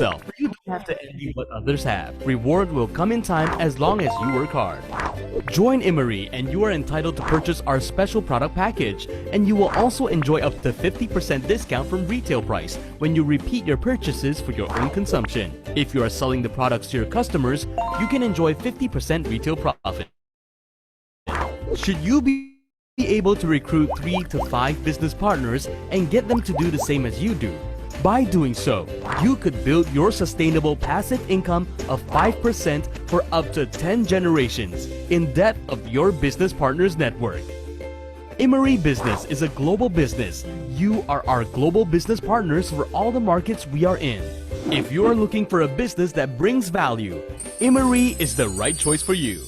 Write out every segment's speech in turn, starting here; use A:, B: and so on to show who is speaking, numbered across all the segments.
A: yourself. You don't have to envy what others have. Reward will come in time as long as you work hard. Join Imery and you are entitled to purchase our special product package, and you will also enjoy up to 50% discount from retail price when you repeat your purchases for your own consumption. If you are selling the products to your customers, you can enjoy 50% retail profit. Should you be able to recruit 3 to 5 business partners and get them to do the same as you do? By doing so, you could build your sustainable passive income of 5% for up to 10 generations in depth of your business partners network. Imery Business is a global business. You are our global business partners for all the markets we are in. If you are looking for a business that brings value, Imery is the right choice for you.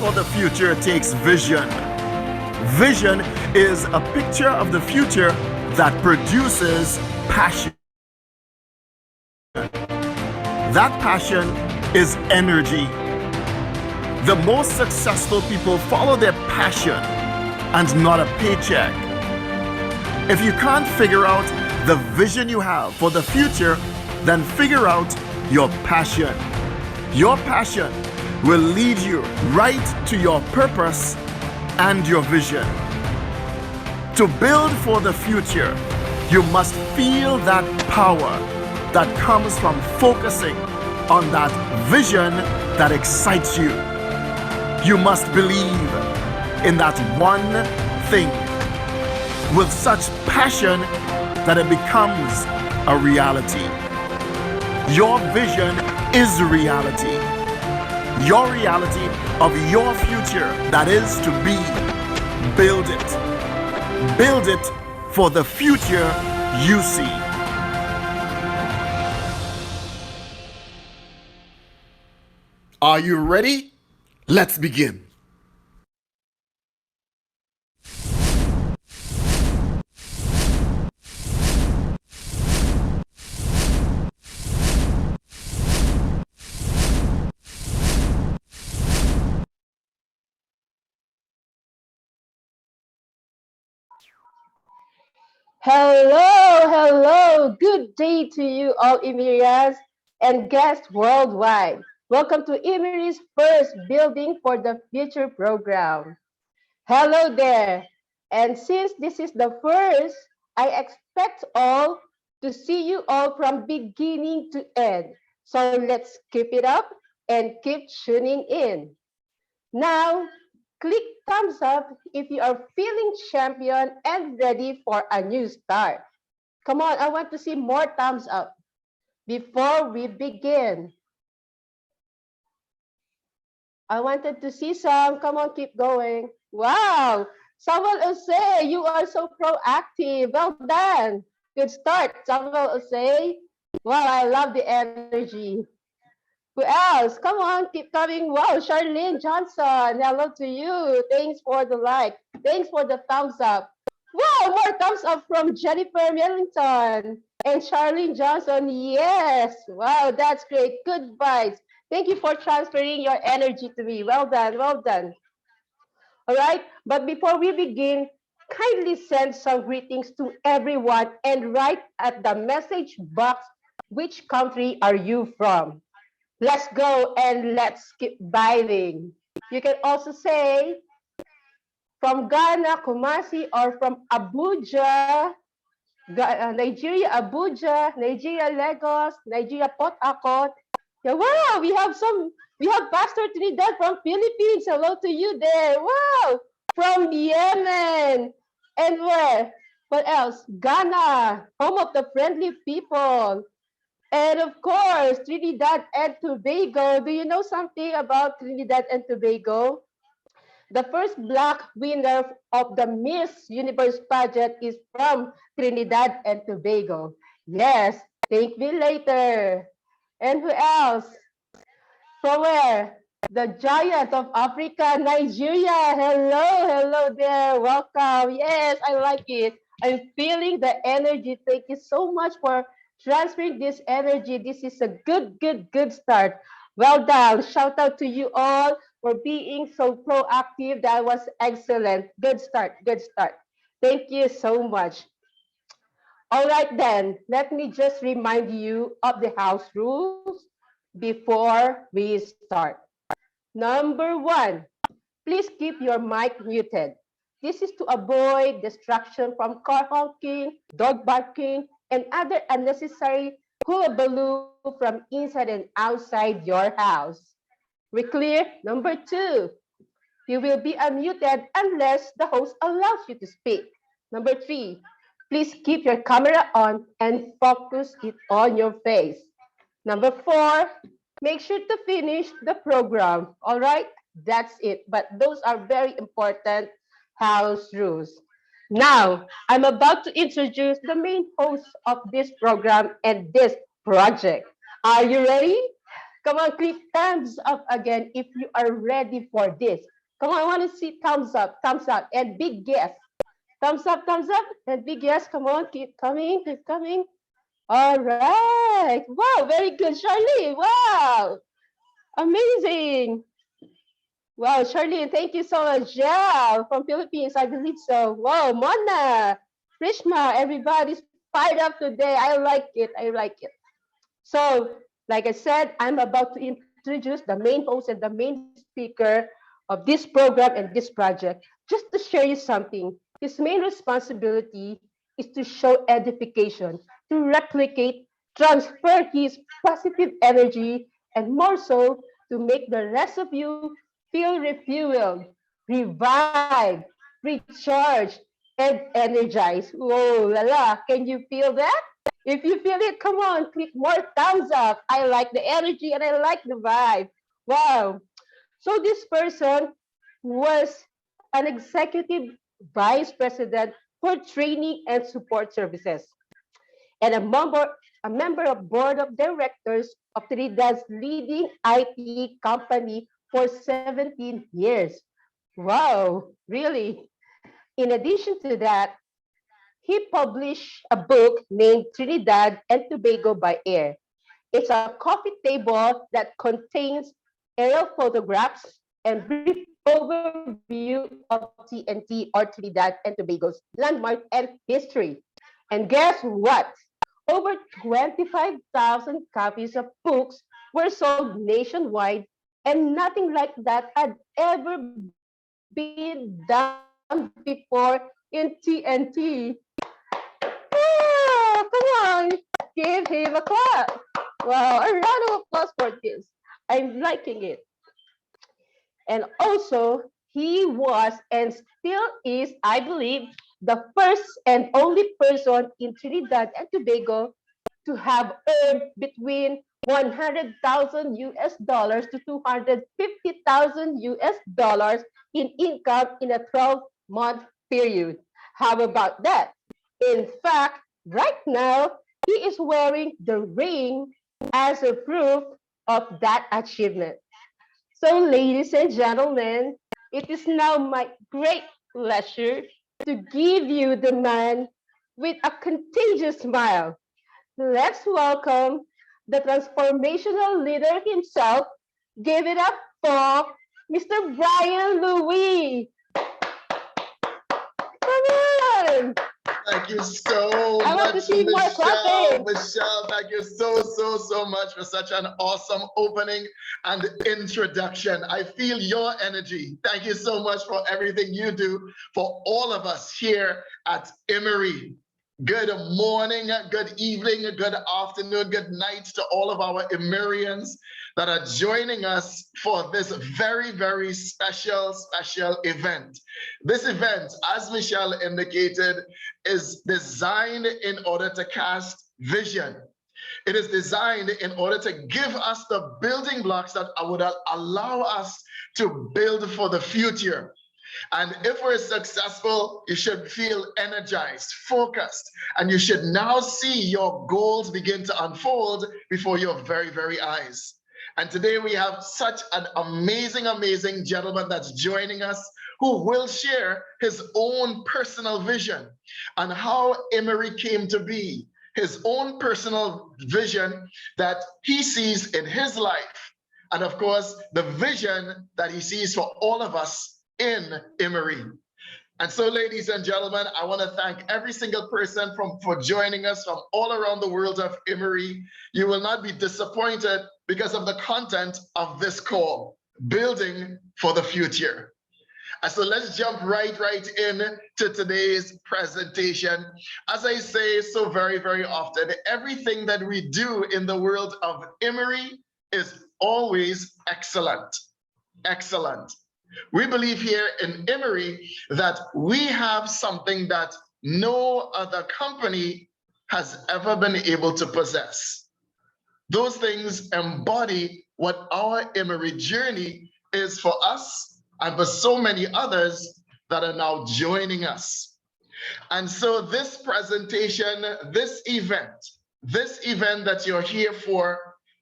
B: for the future takes vision. Vision is a picture of the future that produces passion. That passion is energy. The most successful people follow their passion and not a paycheck. If you can't figure out the vision you have for the future, then figure out your passion. Your passion will lead you right to your purpose and your vision. To build for the future, you must feel that power that comes from focusing on that vision that excites you. You must believe in that one thing with such passion that it becomes a reality. Your vision is reality. Your reality of your future that is to be. Build it. Build it for the future you see. Are you ready? Let's begin.
C: Hello. Good day to you all, Emirias and guests worldwide. Welcome to Emiri's first Building for the Future program. Hello there. And since this is the first, I expect all to see you all from beginning to end. So let's keep it up and keep tuning in. Now, click thumbs up if you are feeling champion and ready for a new start. Come on, I want to see more thumbs up before we begin. I wanted to see some. Come on, keep going. Wow. Samuel Ose, you are so proactive. Well done. Good start, Samuel Ose. Wow, I love the energy. Who else? Come on, keep coming. Wow, Charlene Johnson. Hello to you. Thanks for the like. Thanks for the thumbs up. Wow, more thumbs up from Jennifer Millington and Charlene Johnson. Yes. Wow, that's great. Good vibes. Thank you for transferring your energy to me. Well done. Well done. All right. But before we begin, kindly send some greetings to everyone and write at the message box which country are you from. Let's go and let's keep vibing. You can also say from Ghana, Kumasi, or from Abuja, Nigeria, Abuja, Nigeria, Lagos, Nigeria, Port Harcourt. Yeah, wow, we have Pastor Trinidad from Philippines. Hello to you there. Wow, from Yemen. And where? What else? Ghana, home of the friendly people. And of course, Trinidad and Tobago. Do you know something about Trinidad and Tobago? The first black winner of the Miss Universe pageant is from Trinidad and Tobago. Yes, thank me later. And who else? From where? The giant of Africa, Nigeria. Hello there. Welcome. Yes, I like it. I'm feeling the energy. Thank you so much for transferring this energy. This is a good start. Well done. Shout out to you all for being so proactive. That was excellent. Good start. Good start. Thank you so much. All right, then, let me just remind you of the house rules before we start. Number one, please keep your mic muted. This is to avoid distraction from car honking, dog barking, and other unnecessary hullabaloo from inside and outside your house. We clear? Number two, you will be unmuted unless the host allows you to speak. Number three, please keep your camera on and focus it on your face. Number four, make sure to finish the program. All right? That's it. But those are very important house rules. Now, I'm about to introduce the main host of this program and this project. Are you ready? Come on, click thumbs up again if you are ready for this. Come on, I want to see thumbs up, and big yes. Thumbs up, and big yes. Come on, keep coming, keep coming. All right. Wow, very good, Charlene. Wow, amazing. Wow, Charlene, thank you so much. Yeah, from Philippines, I believe so. Wow, Mona, Krishma, everybody's fired up today. I like it. I like it. So, like I said, I'm about to introduce the main host and the main speaker of this program and this project. Just to share you something, his main responsibility is to show edification, to replicate, transfer his positive energy, and more so, to make the rest of you feel refueled, revived, recharged, and energized. Whoa, la la, can you feel that? If you feel it, come on, click more thumbs up. I like the energy and I like the vibe. Wow. So this person was an executive vice president for training and support services and a member of board of directors of Trinidad's leading IT company for 17 years. Wow, really? In addition to that, he published a book named Trinidad and Tobago by Air. It's a coffee table that contains aerial photographs and brief overview of TNT or Trinidad and Tobago's landmark and history. And guess what? Over 25,000 copies of books were sold nationwide, and nothing like that had ever been done before in TNT. Come on, give him a clap. Wow, a round of applause for this. I'm liking it. And also, he was and still is, I believe, the first and only person in Trinidad and Tobago to have earned between 100,000 US dollars to 250,000 US dollars in income in a 12-month period. How about that? In fact, right now, he is wearing the ring as a proof of that achievement. So, ladies and gentlemen, it is now my great pleasure to give you the man with a contagious smile. Let's welcome the transformational leader himself. Give it up for Mr. Brian Louis. Come on!
D: Thank you so
C: I want to
D: much,
C: see more clapping.
D: Michelle, thank you so much for such an awesome opening and introduction. I feel your energy. Thank you so much for everything you do for all of us here at Emory. Good morning, good evening, good afternoon, good night to all of our Emerians that are joining us for this very special event. This event, as Michelle indicated, is designed in order to cast vision. It is designed in order to give us the building blocks that would allow us to build for the future. And if we're successful, you should feel energized, focused, and you should now see your goals begin to unfold before your very eyes. And today we have such an amazing gentleman that's joining us who will share his own personal vision on how Emory came to be, his own personal vision that he sees in his life, and of course, the vision that he sees for all of us in Emory. And so, ladies and gentlemen, I want to thank every single person for joining us from all around the world of Emory. You will not be disappointed because of the content of this call, Building for the Future. And so let's jump right in to today's presentation. As I say so very often, everything that we do in the world of Emory is always excellent. Excellent. We believe here in Emory that we have something that no other company has ever been able to possess. Those things embody what our Emory journey is for us and for so many others that are now joining us. And so this presentation, this event that you're here for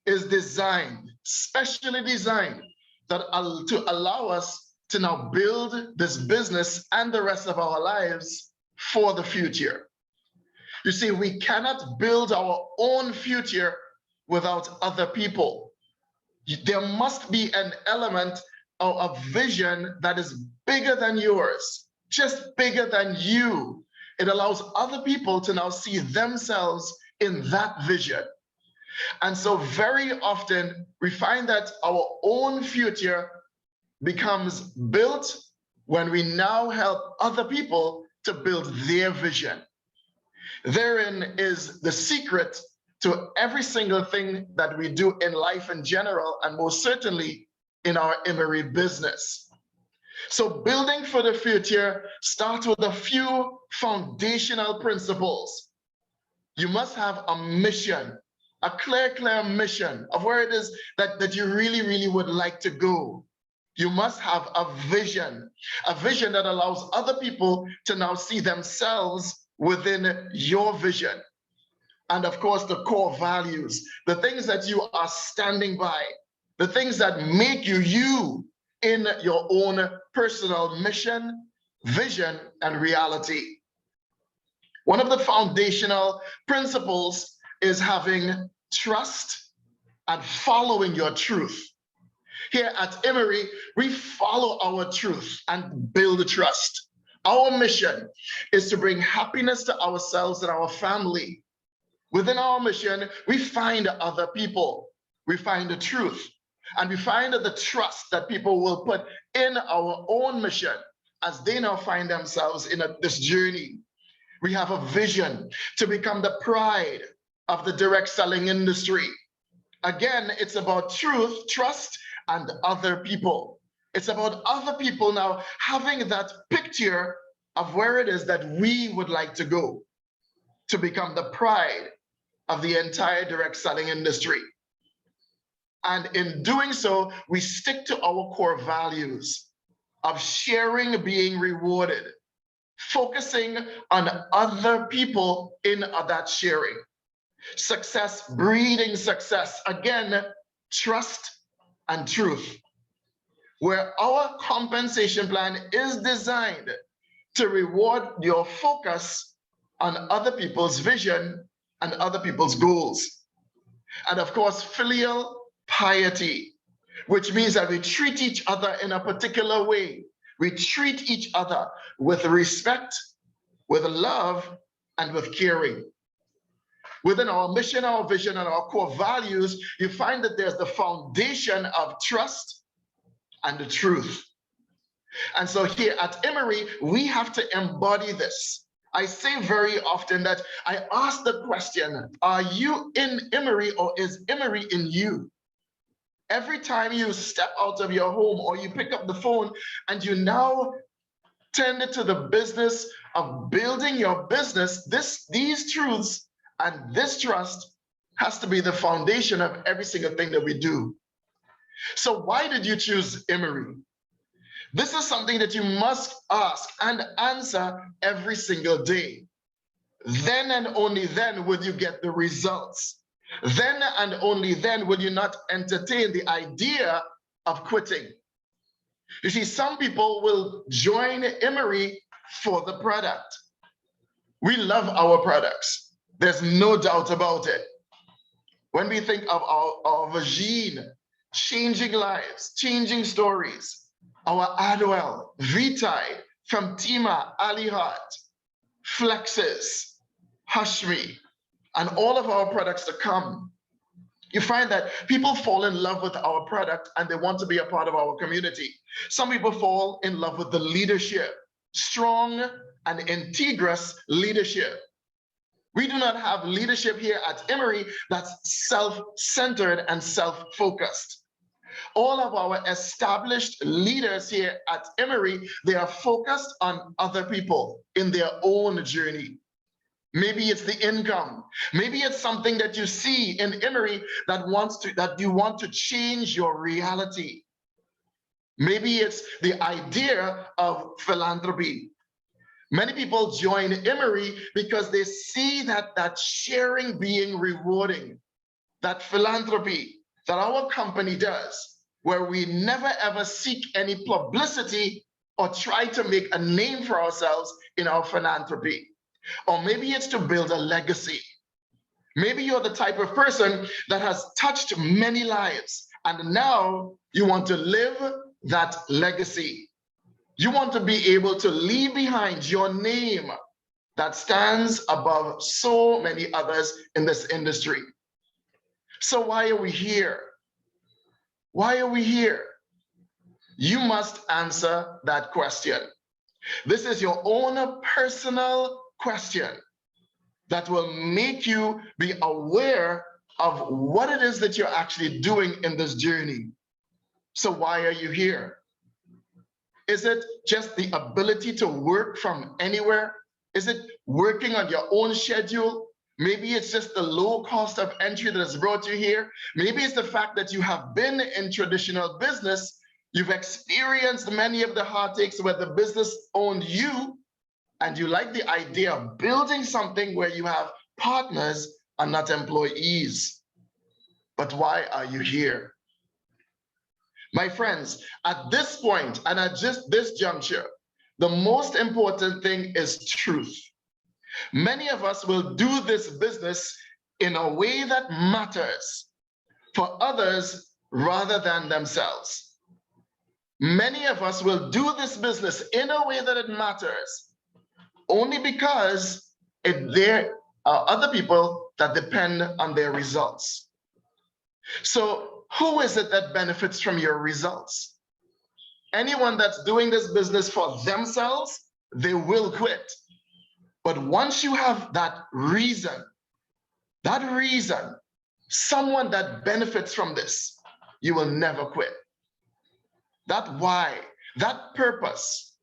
D: is designed, specially designed, to allow us to now build this business and the rest of our lives for the future. You see, we cannot build our own future without other people. There must be an element of a vision that is bigger than yours, just bigger than you. It allows other people to now see themselves in that vision. And so very often we find that our own future becomes built when we now help other people to build their vision. Therein is the secret to every single thing that we do in life in general, and most certainly in our Emery business. So building for the future starts with a few foundational principles. You must have a mission, a clear mission of where it is that you really would like to go. You must have a vision that allows other people to now see themselves within your vision. And of course, the core values, the things that you are standing by, the things that make you you in your own personal mission, vision, and reality. One of the foundational principles is having trust and following your truth. Here at Emery, we follow our truth and build trust. Our mission is to bring happiness to ourselves and our family. Within our mission, we find other people, we find the truth, and we find the trust that people will put in our own mission as they now find themselves in this journey. We have a vision to become the pride of the direct selling industry. Again, it's about truth, trust, and other people. It's about other people now having that picture of where it is that we would like to go to become the pride of the entire direct selling industry. And in doing so, we stick to our core values of sharing, being rewarded, focusing on other people in that sharing. Success, breeding success. Again, trust and truth, where our compensation plan is designed to reward your focus on other people's vision and other people's goals. And of course, filial piety, which means that we treat each other in a particular way. We treat each other with respect, with love, and with caring. Within our mission, our vision, and our core values, you find that there's the foundation of trust and the truth. And so here at Emery, we have to embody this. I say very often that I ask the question, are you in Emery or is Emery in you? Every time you step out of your home or you pick up the phone and you now tend to the business of building your business, these truths and this trust has to be the foundation of every single thing that we do. So why did you choose Emery? This is something that you must ask and answer every single day. Then and only then will you get the results. Then and only then will you not entertain the idea of quitting. You see, some people will join Emery for the product. We love our products. There's no doubt about it. When we think of our Vagine, changing lives, changing stories, our Adwell, Vitae, Femtima, Alihat, Flexes, Hushme, and all of our products to come, you find that people fall in love with our product and they want to be a part of our community. Some people fall in love with the leadership, strong and integrous leadership. We do not have leadership here at Emery that's self-centered and self-focused. All of our established leaders here at Emery, they are focused on other people in their own journey. Maybe it's the income. Maybe it's something that you see in Emery that you want to change your reality. Maybe it's the idea of philanthropy. Many people join Emery because they see that sharing being rewarding, that philanthropy that our company does. where we never ever seek any publicity or try to make a name for ourselves in our philanthropy. Or maybe it's to build a legacy. Maybe you're the type of person that has touched many lives, and now you want to live that legacy. You want to be able to leave behind your name that stands above so many others in this industry. So why are we here? Why are we here? You must answer that question. This is your own personal question that will make you be aware of what it is that you're actually doing in this journey. So why are you here? Is it just the ability to work from anywhere? Is it working on your own schedule? Maybe it's just the low cost of entry that has brought you here. Maybe it's the fact that you have been in traditional business. You've experienced many of the heartaches where the business owned you, and you like the idea of building something where you have partners and not employees. But why are you here? My friends, at this point and at just this juncture, the most important thing is truth. Many of us will do this business in a way that matters for others rather than themselves. Many of us will do this business in a way that it matters only because there are other people that depend on their results. So who is it that benefits from your results? Anyone that's doing this business for themselves, they will quit. But once you have that reason, someone that benefits from this, you will never quit. That why, that purpose.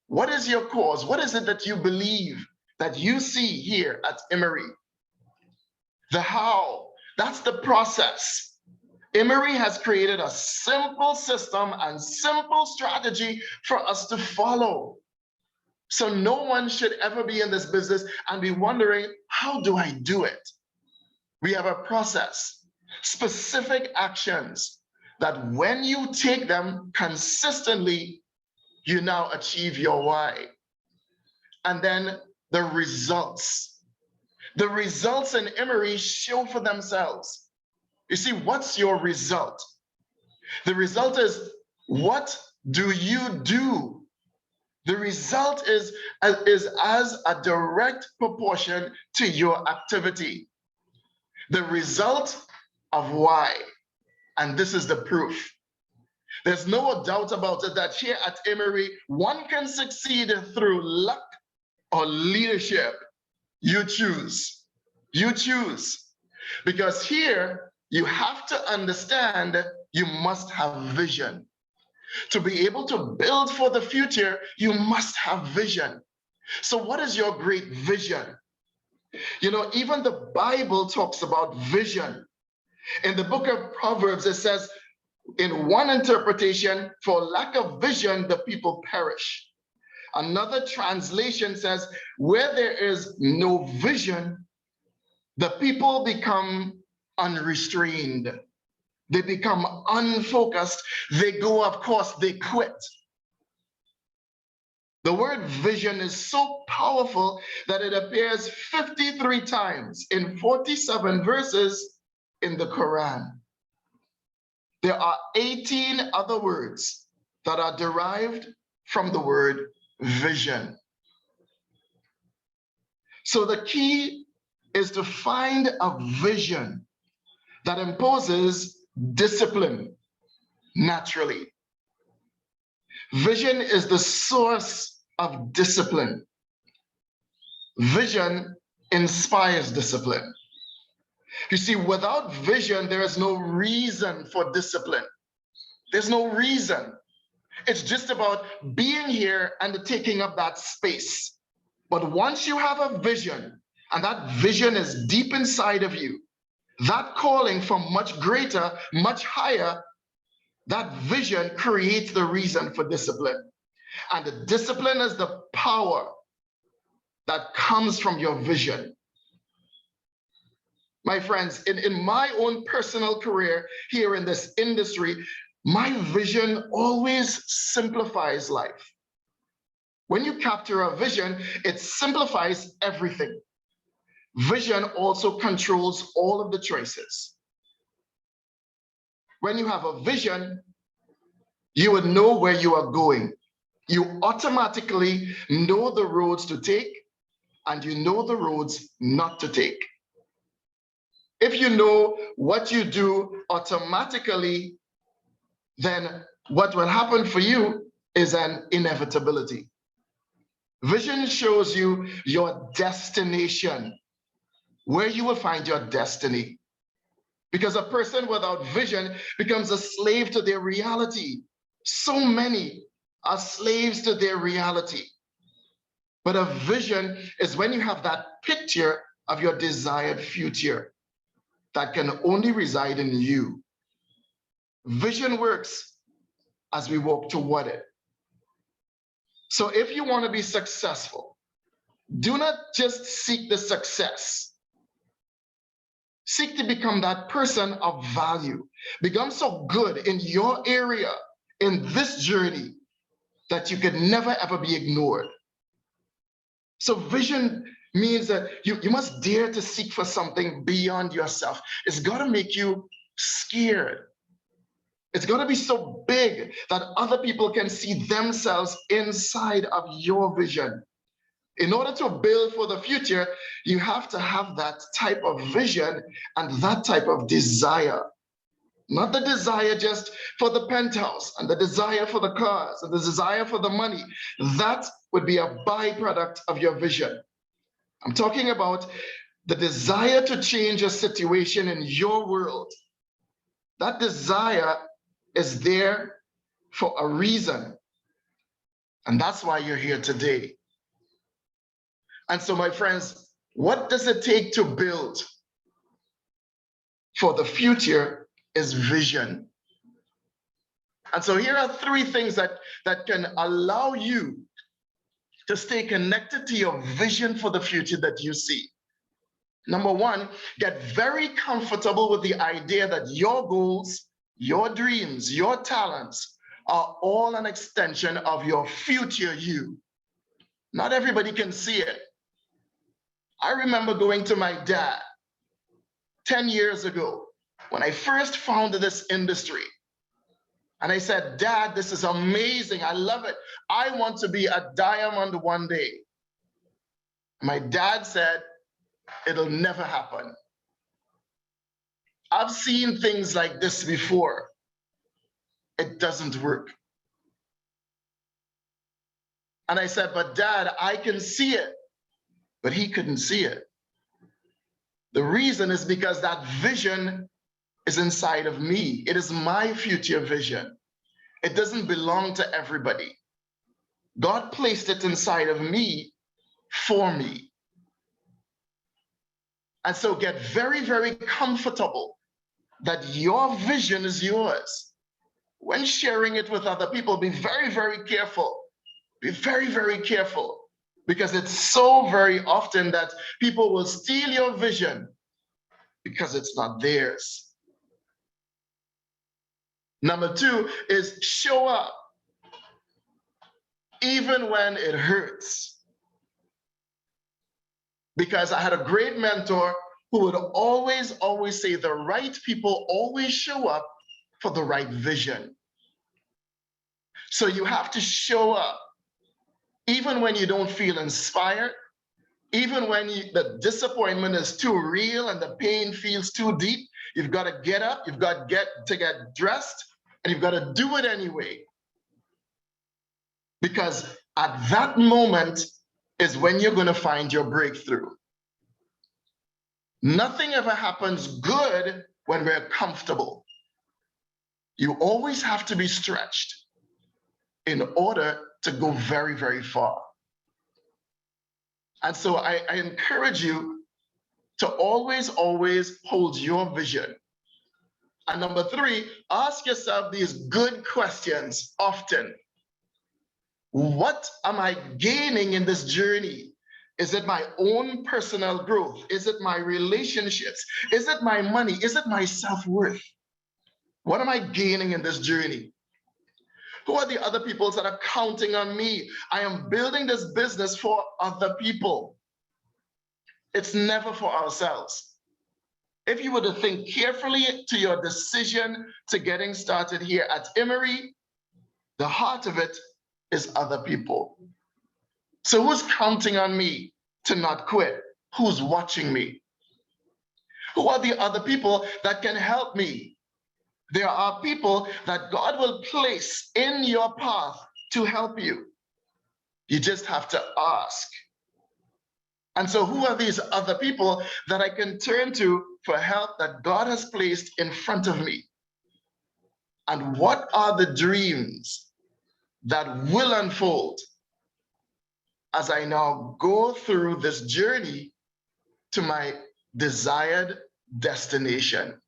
D: What is your cause? What is it that you believe, that you see here at Emery? The how, that's the process. Emery has created a simple system and simple strategy for us to follow. So no one should ever be in this business and be wondering, how do I do it? We have a process, specific actions that when you take them consistently, you now achieve your why. And then the results. The results in Emery show for themselves. You see, what's your result? The result is, what do you do? The result is as a direct proportion to your activity. The result of why. And this is the proof. There's no doubt about it that here at Emery, one can succeed through luck or leadership. You choose. You choose. Because here, you have to understand you must have vision. To be able to build for the future, you must have vision. So what is your great vision? You know, even the Bible talks about vision. In the book of Proverbs, it says, in one interpretation, for lack of vision, the people perish. Another translation says, where there is no vision, the people become unrestrained. They become unfocused. They go, of course, they quit. The word vision is so powerful that it appears 53 times in 47 verses in the Quran. There are 18 other words that are derived from the word vision. So the key is to find a vision that imposes discipline naturally. Vision is the source of discipline. Vision inspires discipline. You see, without vision, there is no reason for discipline. There's no reason. It's just about being here and taking up that space. But once you have a vision, and that vision is deep inside of you, that calling from much greater, much higher, that vision creates the reason for discipline. And the discipline is the power that comes from your vision. My friends, in my own personal career here in this industry, My vision always simplifies life. When you capture a vision, it simplifies everything. Vision also controls all of the choices. When you have a vision, you would know where you are going. You automatically know the roads to take, and you know the roads not to take. If you know what you do automatically, then what will happen for you is an inevitability. Vision shows you your destination, where you will find your destiny. Because a person without vision becomes a slave to their reality. So many are slaves to their reality. But a vision is when you have that picture of your desired future that can only reside in you. Vision works as we walk toward it. So if you want to be successful, do not just seek the success. Seek to become that person of value. Become so good in your area, in this journey, that you could never ever be ignored. So vision means that you must dare to seek for something beyond yourself. It's got to make you scared. It's got to be so big that other people can see themselves inside of your vision. In order to build for the future, you have to have that type of vision and that type of desire. Not the desire just for the penthouse and the desire for the cars and the desire for the money. That would be a byproduct of your vision. I'm talking about the desire to change a situation in your world. That desire is there for a reason. And that's why you're here today. And so, my friends, what does it take to build for the future is vision. And so here are three things that can allow you to stay connected to your vision for the future that you see. Number one, get very comfortable with the idea that your goals, your dreams, your talents are all an extension of your future you. Not everybody can see it. I remember going to my dad 10 years ago when I first founded this industry. And I said, Dad, this is amazing. I love it. I want to be a diamond one day. My dad said, it'll never happen. I've seen things like this before. It doesn't work. And I said, but Dad, I can see it. But he couldn't see it. The reason is because that vision is inside of me. It is my future vision. It doesn't belong to everybody. God placed it inside of me for me. And so get very, very comfortable that your vision is yours. When sharing it with other people, be very, very careful. Be very, very careful. Because it's so very often that people will steal your vision because it's not theirs. Number two is show up, even when it hurts. Because I had a great mentor who would always say the right people always show up for the right vision. So you have to show up. Even when you don't feel inspired, even when the disappointment is too real and the pain feels too deep, you've got to get up, you've got to get dressed, and you've got to do it anyway. Because at that moment is when you're going to find your breakthrough. Nothing ever happens good when we're comfortable. You always have to be stretched in order to go very, very far. And so I encourage you to always hold your vision. And number three, ask yourself these good questions often. What am I gaining in this journey? Is it my own personal growth? Is it my relationships? Is it my money? Is it my self-worth? What am I gaining in this journey? Who are the other people that are counting on me? I am building this business for other people. It's never for ourselves. If you were to think carefully to your decision to getting started here at Emery, the heart of it is other people. So who's counting on me to not quit? Who's watching me? Who are the other people that can help me? There are people that God will place in your path to help you. You just have to ask. And so who are these other people that I can turn to for help that God has placed in front of me? And what are the dreams that will unfold as I now go through this journey to my desired destination?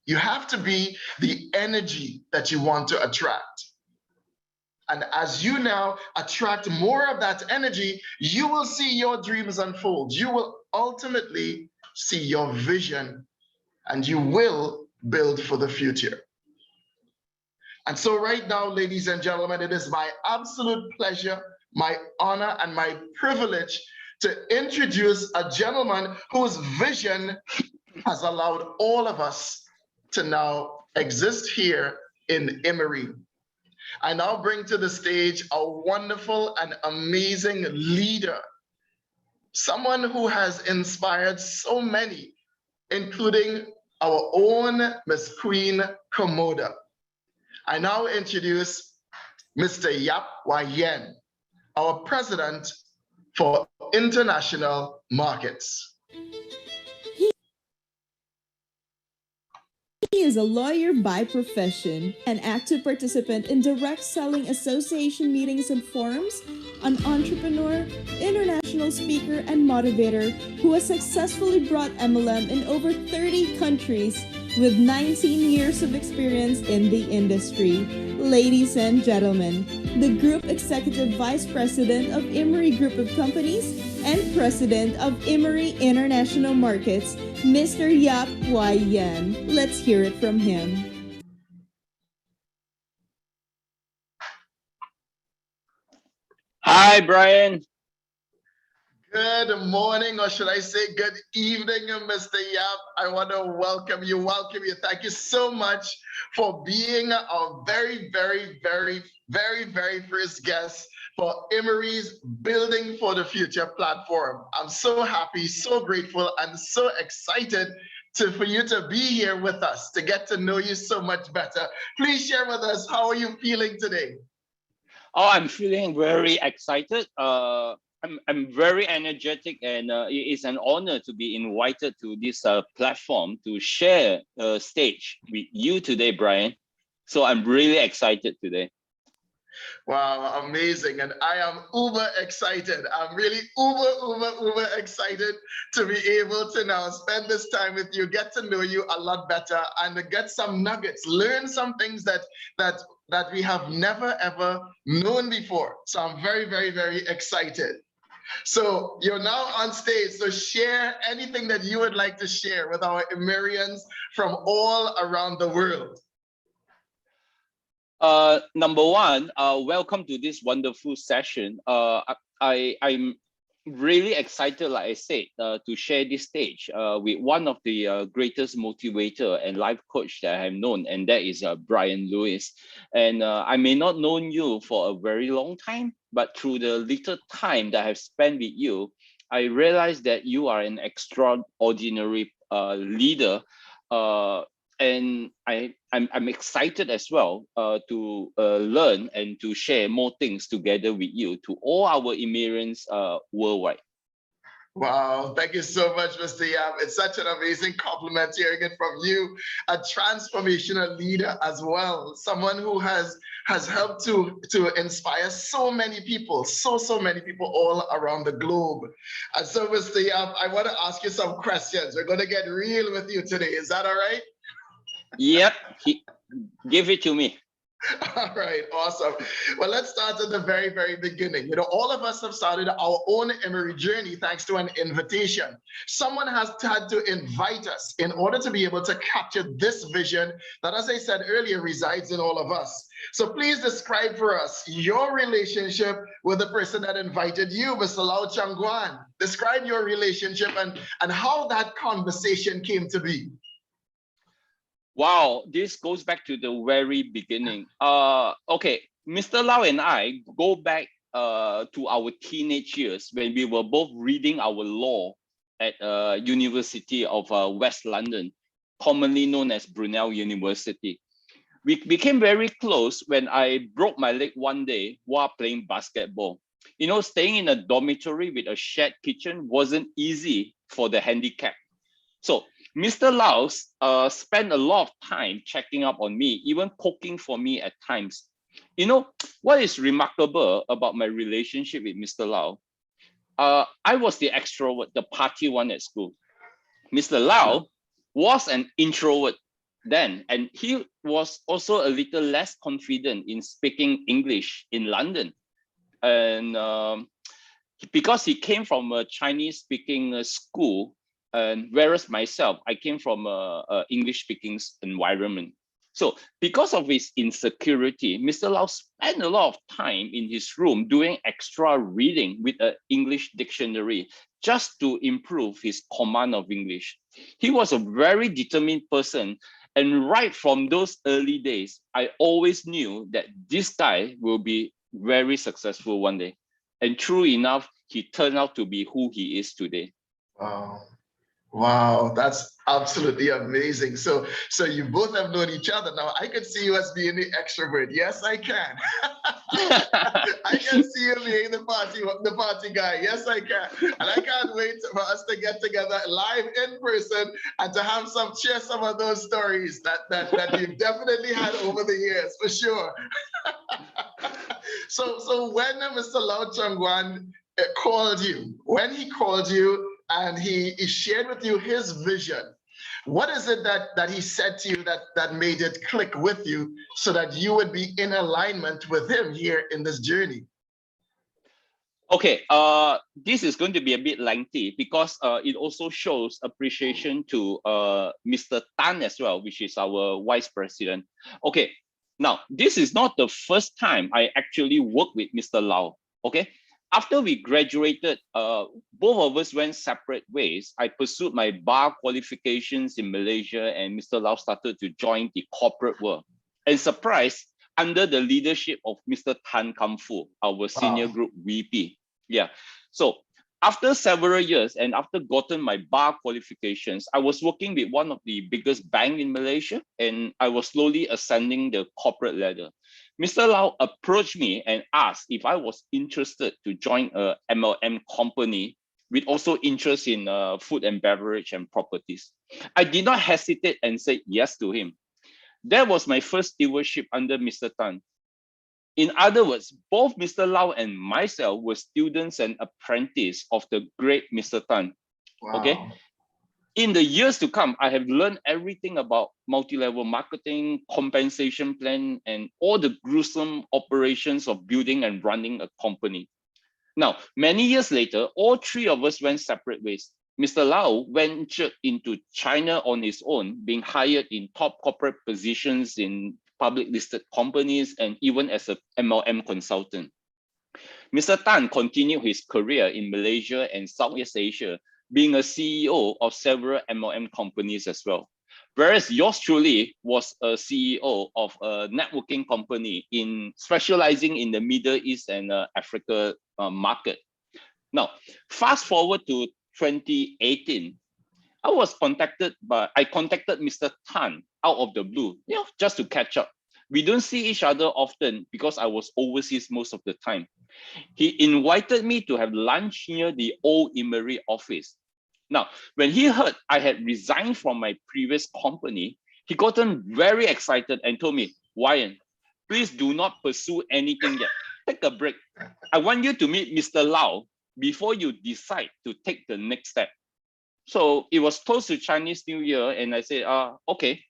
D: You have to be the energy that you want to attract. And as you now attract more of that energy, you will see your dreams unfold. You will ultimately see your vision and you will build for the future. And so right now, ladies and gentlemen, it is my absolute pleasure, my honor, and my privilege to introduce a gentleman whose vision has allowed all of us to now exist here in Emery. I now bring to the stage a wonderful and amazing leader, someone who has inspired so many, including our own Miss Queen Komoda. I now introduce Mr. Yap Yen, our president for international markets.
E: He is a lawyer by profession, an active participant in direct selling association meetings and forums, an entrepreneur, international speaker, and motivator who has successfully brought MLM in over 30 countries with 19 years of experience in the industry. Ladies and gentlemen, the Group Executive Vice President of Emery Group of Companies and President of Emery International Markets, Mr. Yap Yen. Let's hear it from him.
F: Hi, Brian.
D: Good morning, or should I say good evening, Mr. Yap. I want to welcome you. Thank you so much for being our very first guest for Emery's Building for the Future platform. I'm so happy, so grateful, and so excited for you to be here with us, to get to know you so much better. Please share with us, how are you feeling today?
F: Oh, I'm feeling very excited. I'm very energetic, and it is an honor to be invited to this platform to share a stage with you today, Brian. So I'm really excited today.
D: Wow, amazing. And I am uber excited. I'm really uber excited to be able to now spend this time with you, get to know you a lot better, and to get some nuggets, learn some things that we have never ever known before. So I'm very excited. So you're now on stage, so share anything that you would like to share with our Emerians from all around the world.
F: Number one, welcome to this wonderful session. I'm really excited, like I said, to share this stage with one of the greatest motivator and life coach that I have known, and that is Brian Lewis. And I may not known you for a very long time, but through the little time that I have spent with you, I realized that you are an extraordinary leader. And I'm excited as well to learn and to share more things together with you to all our Emerians worldwide.
D: Wow, thank you so much, Mr. Yap. It's such an amazing compliment hearing it from you, a transformational leader as well, someone who has helped to inspire so many people, so many people all around the globe. And so, Mr. Yap, I want to ask you some questions. We're going to get real with you today. Is that all right?
F: Yep, give it to me.
D: All right, awesome. Well, let's start at the very, very beginning. You know, all of us have started our own Emory journey thanks to an invitation. Someone has had to invite us in order to be able to capture this vision that, as I said earlier, resides in all of us. So please describe for us your relationship with the person that invited you, Mr. Lau Changguan. Describe your relationship and how that conversation came to be.
F: Wow, this goes back to the very beginning. Okay, Mr. Lau and I go back to our teenage years when we were both reading our law at University of West London, commonly known as Brunel University. We became very close when I broke my leg one day while playing basketball. You know, staying in a dormitory with a shared kitchen wasn't easy for the handicapped. So Mr. Lau spent a lot of time checking up on me, even cooking for me at times. You know, what is remarkable about my relationship with Mr. Lau? I was the extrovert, the party one at school. Mr. Lau was an introvert then, and he was also a little less confident in speaking English in London. And because he came from a Chinese-speaking school, and whereas myself, I came from a English-speaking environment. So because of his insecurity, Mr. Lau spent a lot of time in his room doing extra reading with an English dictionary just to improve his command of English. He was a very determined person. And right from those early days, I always knew that this guy will be very successful one day. And true enough, he turned out to be who he is today.
D: Wow. Wow, that's absolutely amazing. So you both have known each other. Now I can see you as being the extrovert. Yes, I can. I can see you being the party guy. Yes, I can. And I can't wait for us to get together live in person and to have share some of those stories that you've definitely had over the years, for sure. So when Mr. Lau Changguan called you, when he called you, and he shared with you his vision, what is it that he said to you that made it click with you so that you would be in alignment with him here in this journey?
F: Okay, this is going to be a bit lengthy because it also shows appreciation to Mr. Tan as well, which is our vice president. Okay, now this is not the first time I actually worked with Mr. Lau. Okay. After we graduated, both of us went separate ways. I pursued my bar qualifications in Malaysia, and Mr. Lau started to join the corporate world. And surprise, under the leadership of Mr. Tan Kam Fu, our senior group VP. Yeah. So after several years and after gotten my bar qualifications, I was working with one of the biggest banks in Malaysia, and I was slowly ascending the corporate ladder. Mr. Lau approached me and asked if I was interested to join a MLM company with also interest in food and beverage and properties. I did not hesitate and said yes to him. That was my first stewardship under Mr. Tan. In other words, both Mr. Lau and myself were students and apprentices of the great Mr. Tan.
D: Wow.
F: Okay. In the years to come, I have learned everything about multi-level marketing, compensation plan, and all the gruesome operations of building and running a company. Now, many years later, all three of us went separate ways. Mr. Lau ventured into China on his own, being hired in top corporate positions in public listed companies and even as an MLM consultant. Mr. Tan continued his career in Malaysia and Southeast Asia, being a CEO of several MLM companies as well. Whereas yours truly was a CEO of a networking company specializing in the Middle East and Africa market. Now, fast forward to 2018, I contacted Mr. Tan out of the blue, just to catch up. We don't see each other often because I was overseas most of the time. He invited me to have lunch near the old Emery office. Now, when he heard I had resigned from my previous company, he gotten very excited and told me, "Ryan, please do not pursue anything yet. Take a break. I want you to meet Mr. Lau before you decide to take the next step." So it was close to Chinese New Year, and I said, okay.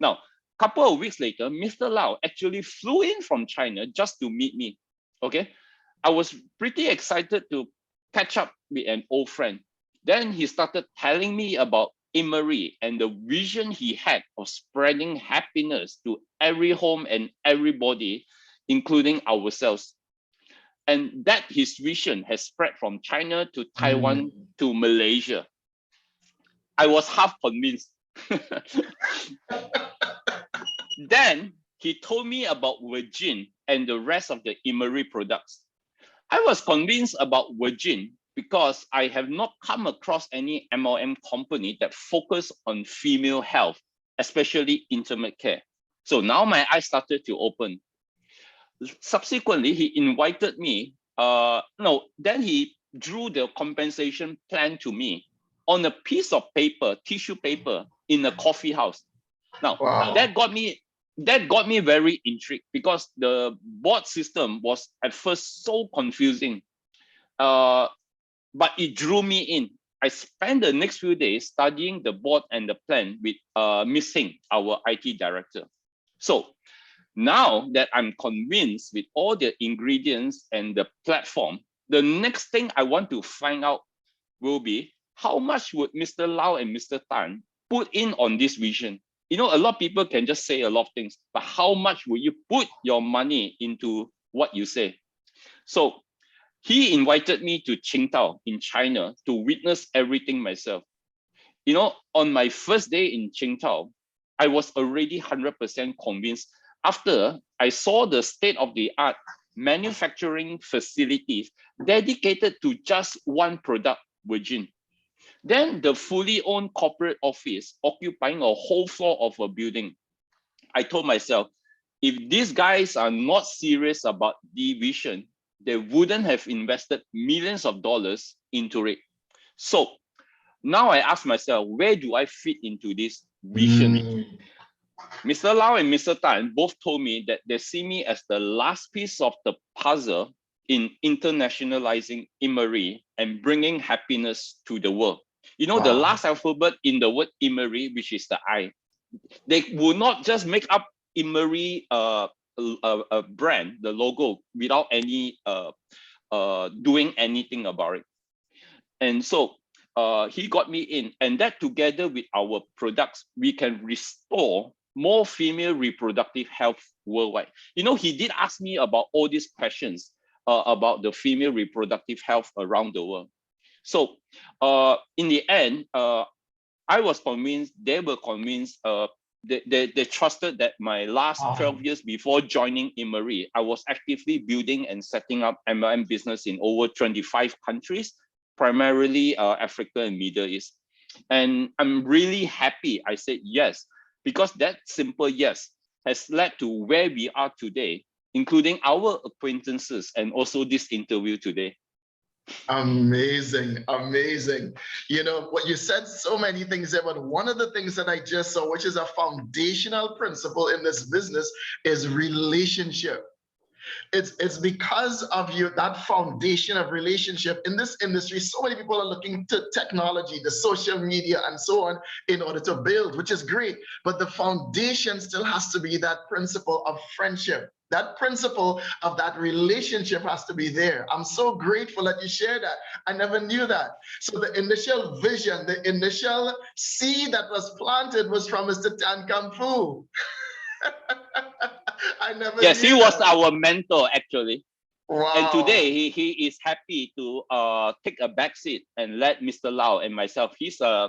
F: Now, couple of weeks later, Mr. Lau actually flew in from China just to meet me. Okay, I was pretty excited to catch up with an old friend. Then he started telling me about Emery and the vision he had of spreading happiness to every home and everybody, including ourselves. And that his vision has spread from China to Taiwan to Malaysia. I was half convinced. Then he told me about Virgin and the rest of the Emery products. I was convinced about Virgin because I have not come across any MLM company that focus on female health, especially intimate care. So now my eyes started to open. Subsequently, he invited me. Then he drew the compensation plan to me on a piece of paper, tissue paper, in a coffee house. Now, that got me very intrigued because the board system was at first so confusing. But it drew me in. I spent the next few days studying the board and the plan with Miss Hing, our IT director. So now that I'm convinced with all the ingredients and the platform, the next thing I want to find out will be how much would Mr. Lau and Mr. Tan put in on this vision? You know, a lot of people can just say a lot of things, but how much will you put your money into what you say? So he invited me to Qingdao in China to witness everything myself. You know, on my first day in Qingdao, I was already 100% convinced after I saw the state-of-the-art manufacturing facilities dedicated to just one product, Virgin. Then the fully owned corporate office occupying a whole floor of a building. I told myself, if these guys are not serious about the vision, they wouldn't have invested millions of dollars into it. So now I ask myself, where do I fit into this vision? Mr. Lau and Mr. Tan both told me that they see me as the last piece of the puzzle in internationalizing Emery and bringing happiness to the world. You know, the last alphabet in the word Emery, which is the I. They will not just make up Emery a brand, the logo, without any doing anything about it. And so he got me in, and that together with our products, we can restore more female reproductive health worldwide. You know, he did ask me about all these questions about the female reproductive health around the world. So in the end, I was convinced, they were convinced, they trusted that my last 12 years before joining Emery, I was actively building and setting up MLM business in over 25 countries, primarily Africa and Middle East. And I'm really happy I said yes, because that simple yes has led to where we are today, including our acquaintances and also this interview today.
D: Amazing, amazing. You know, what you said so many things there, but one of the things that I just saw, which is a foundational principle in this business, is relationship. It's because of that foundation of relationship in this industry. So many people are looking to technology, the social media, and so on in order to build, which is great. But the foundation still has to be that principle of friendship. That principle of that relationship has to be there. I'm so grateful that you shared that. I never knew that. So the initial vision, the initial seed that was planted was from Mr. Tan Kang Fu. I never
F: Yes,
D: knew
F: he was
D: that.
F: our mentor actually.
D: Wow.
F: And today he is happy to take a back seat and let Mr. Lau and myself, he's a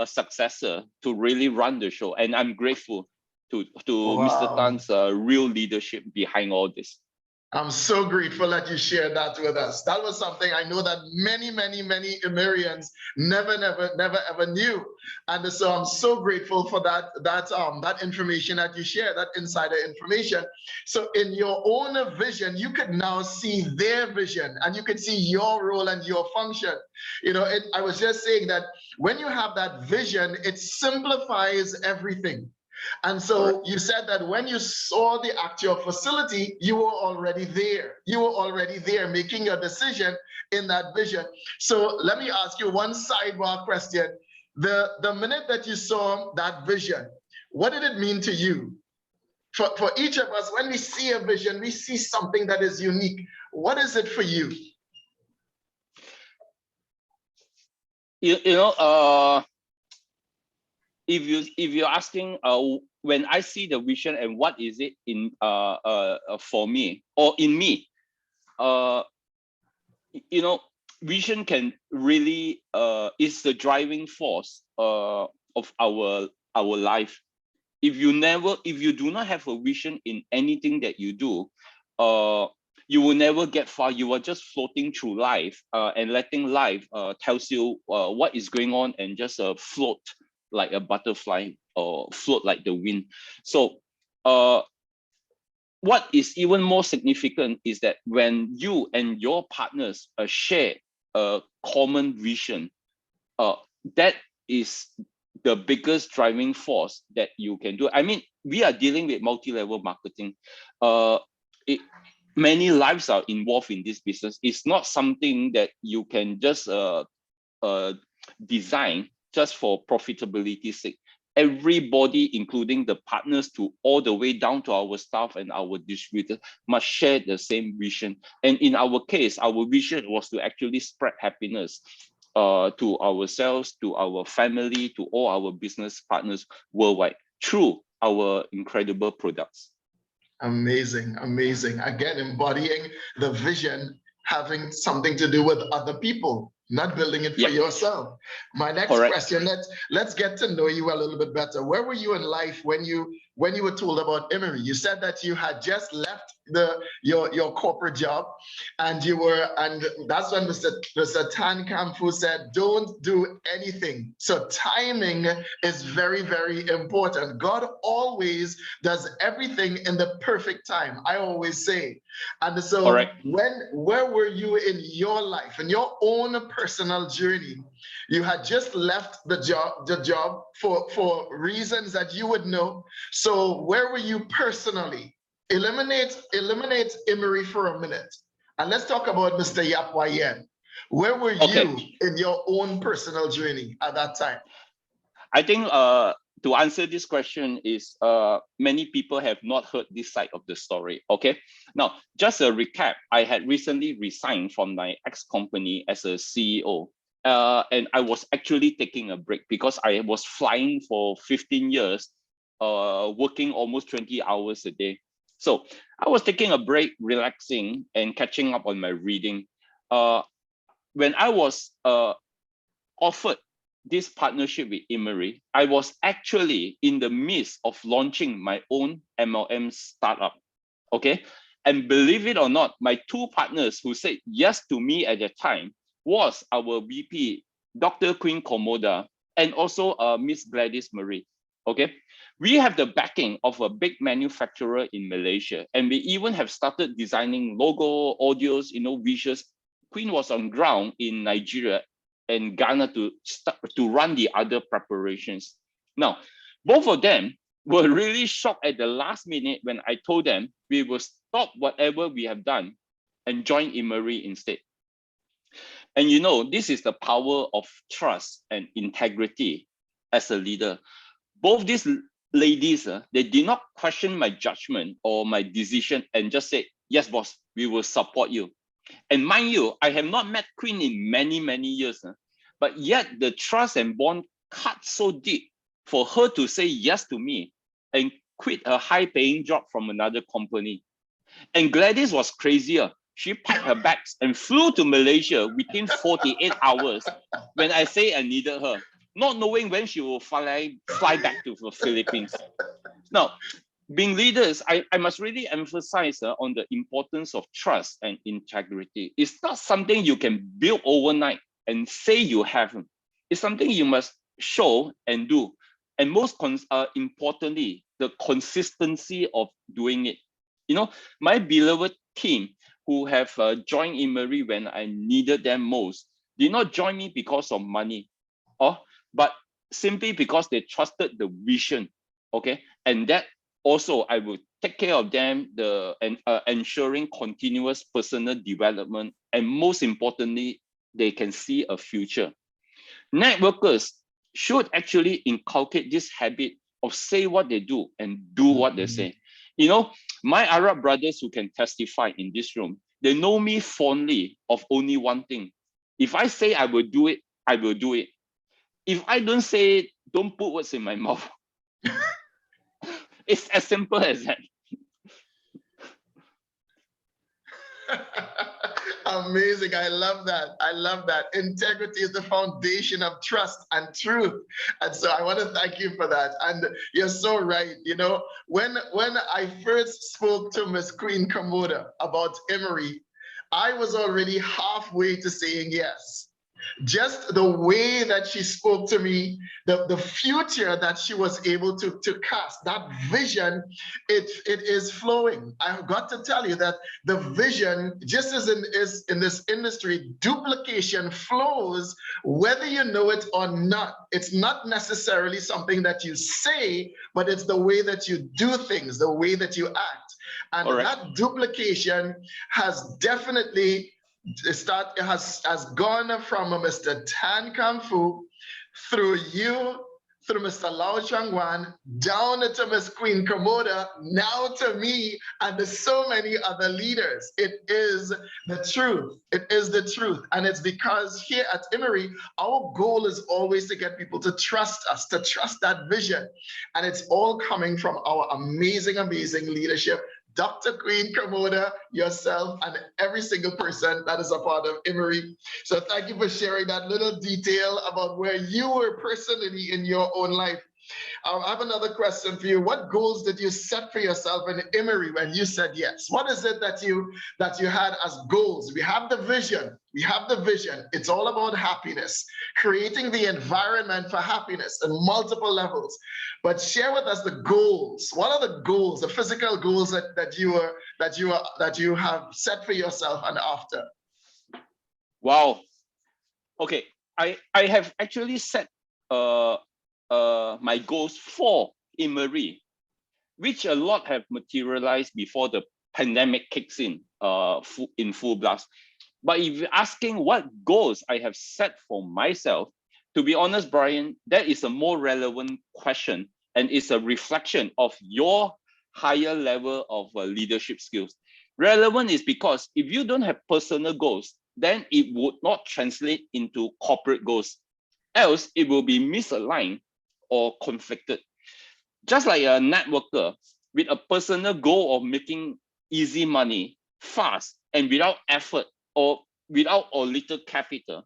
F: successor to really run the show. And I'm grateful to Mr. Tan's real leadership behind all this.
D: I'm so grateful that you shared that with us. That was something I know that many Emerians never ever knew. And so I'm so grateful for that information that you shared, that insider information. So in your own vision, you could now see their vision and you could see your role and your function. You know, I was just saying that when you have that vision, it simplifies everything. And so you said that when you saw the actual facility, you were already there. You were already there making your decision in that vision. So let me ask you one sidebar question. The minute that you saw that vision, What did it mean to you? For each of us, when we see a vision, we see something that is unique. What is it for you?
F: If you're asking when I see the vision and what is it in for me or in me, vision can really is the driving force of our life. If you do not have a vision in anything that you do, you will never get far. You are just floating through life and letting life tells you what is going on and just float like a butterfly or float like the wind. So what is even more significant is that when you and your partners share a common vision, that is the biggest driving force that you can do. I mean, we are dealing with multi-level marketing. Many lives are involved in this business. It's not something that you can just design just for profitability's sake. Everybody, including the partners to all the way down to our staff and our distributors, must share the same vision. And in our case, our vision was to actually spread happiness to ourselves, to our family, to all our business partners worldwide through our incredible products.
D: Amazing, amazing. Again, embodying the vision, having something to do with other people, not building it for yourself. My next question, let's get to know you a little bit better. Where were you in life when you were told about Emery? You said that you had just left your corporate job, and that's when Mr. Tan Kamfu said, don't do anything. So timing is very, very important. God always does everything in the perfect time, I always say. And so where were you in your life, in your own personal journey? You had just left the job for reasons that you would know. So where were you personally? Eliminate Emery for a minute, and let's talk about Mr. Yap Yen. Where were you in your own personal journey at that time?
F: I think to answer this question is many people have not heard this side of the story. Okay, now just a recap. I had recently resigned from my ex-company as a CEO. And I was actually taking a break because I was flying for 15 years, working almost 20 hours a day. So I was taking a break, relaxing and catching up on my reading. When I was offered this partnership with Emery, I was actually in the midst of launching my own MLM startup. Okay. And believe it or not, my two partners who said yes to me at the time was our VP, Dr. Queen Komoda, and also Miss Gladys Marie. Okay, we have the backing of a big manufacturer in Malaysia, and we even have started designing logo, audios, visuals. Queen was on ground in Nigeria and Ghana to run the other preparations. Now, both of them were really shocked at the last minute when I told them we will stop whatever we have done and join Emery instead. And this is the power of trust and integrity as a leader. Both these ladies, they did not question my judgment or my decision and just say, yes, boss, we will support you. And mind you, I have not met Queen in many, many years, but yet the trust and bond cut so deep for her to say yes to me and quit a high-paying job from another company. And Gladys was crazier. She packed her bags and flew to Malaysia within 48 hours when I say I needed her, not knowing when she will fly back to the Philippines. Now, being leaders, I must really emphasize on the importance of trust and integrity. It's not something you can build overnight and say you have. It's something you must show and do. And most importantly, the consistency of doing it. My beloved team who have joined Emery when I needed them most did not join me because of money, but simply because they trusted the vision. Okay, and that also I will take care of them, ensuring continuous personal development, and most importantly, they can see a future. Networkers should actually inculcate this habit of say what they do and do what they say. You know, my Arab brothers who can testify in this room, they know me fondly of only one thing. If I say I will do it, I will do it. If I don't say it, don't put words in my mouth. It's as simple as that.
D: Amazing. I love that. I love that. Integrity is the foundation of trust and truth. And so I want to thank you for that. And you're so right. You know, when I first spoke to Miss Queen Komoda about Emery, I was already halfway to saying yes. Just the way that she spoke to me, the future that she was able to cast, that vision, it is flowing. I've got to tell you that the vision, just as in this industry, duplication flows whether you know it or not. It's not necessarily something that you say, but it's the way that you do things, the way that you act. And that duplication has definitely has gone from Mr. Tan Kang Fu through you, through Mr. Lau Changwan, down to Miss Queen Komoda, now to me, and there's so many other leaders. It is the truth. It is the truth. And it's because here at Emery, our goal is always to get people to trust us, to trust that vision. And it's all coming from our amazing, amazing leadership. Dr. Queen Komoda, yourself, and every single person that is a part of Emery. So thank you for sharing that little detail about where you were personally in your own life. I have another question for you. What goals did you set for yourself in Emery when you said yes? What is it that you had as goals? We have the vision. We have the vision. It's all about happiness, creating the environment for happiness on multiple levels. But share with us the goals. What are the goals, the physical goals that you have set for yourself and after?
F: Wow. Okay, I have actually set my goals for Emery, which a lot have materialized before the pandemic kicks in full blast. But if you're asking what goals I have set for myself, to be honest, Brian, that is a more relevant question, and it's a reflection of your higher level of leadership skills. Relevant is because if you don't have personal goals, then it would not translate into corporate goals. Else, it will be misaligned or conflicted. Just like a networker with a personal goal of making easy money, fast, and without effort or without or little capital,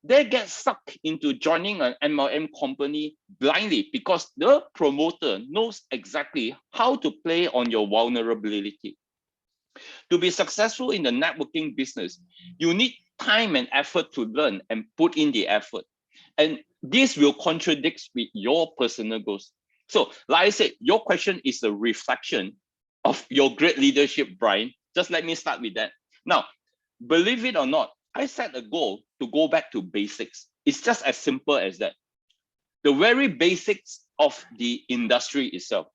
F: they get sucked into joining an MLM company blindly because the promoter knows exactly how to play on your vulnerability. To be successful in the networking business, you need time and effort to learn and put in the effort. And this will contradict with your personal goals. So, like I said, your question is a reflection of your great leadership, Brian. Just let me start with that. Now, believe it or not, I set a goal to go back to basics. It's just as simple as that. The very basics of the industry itself.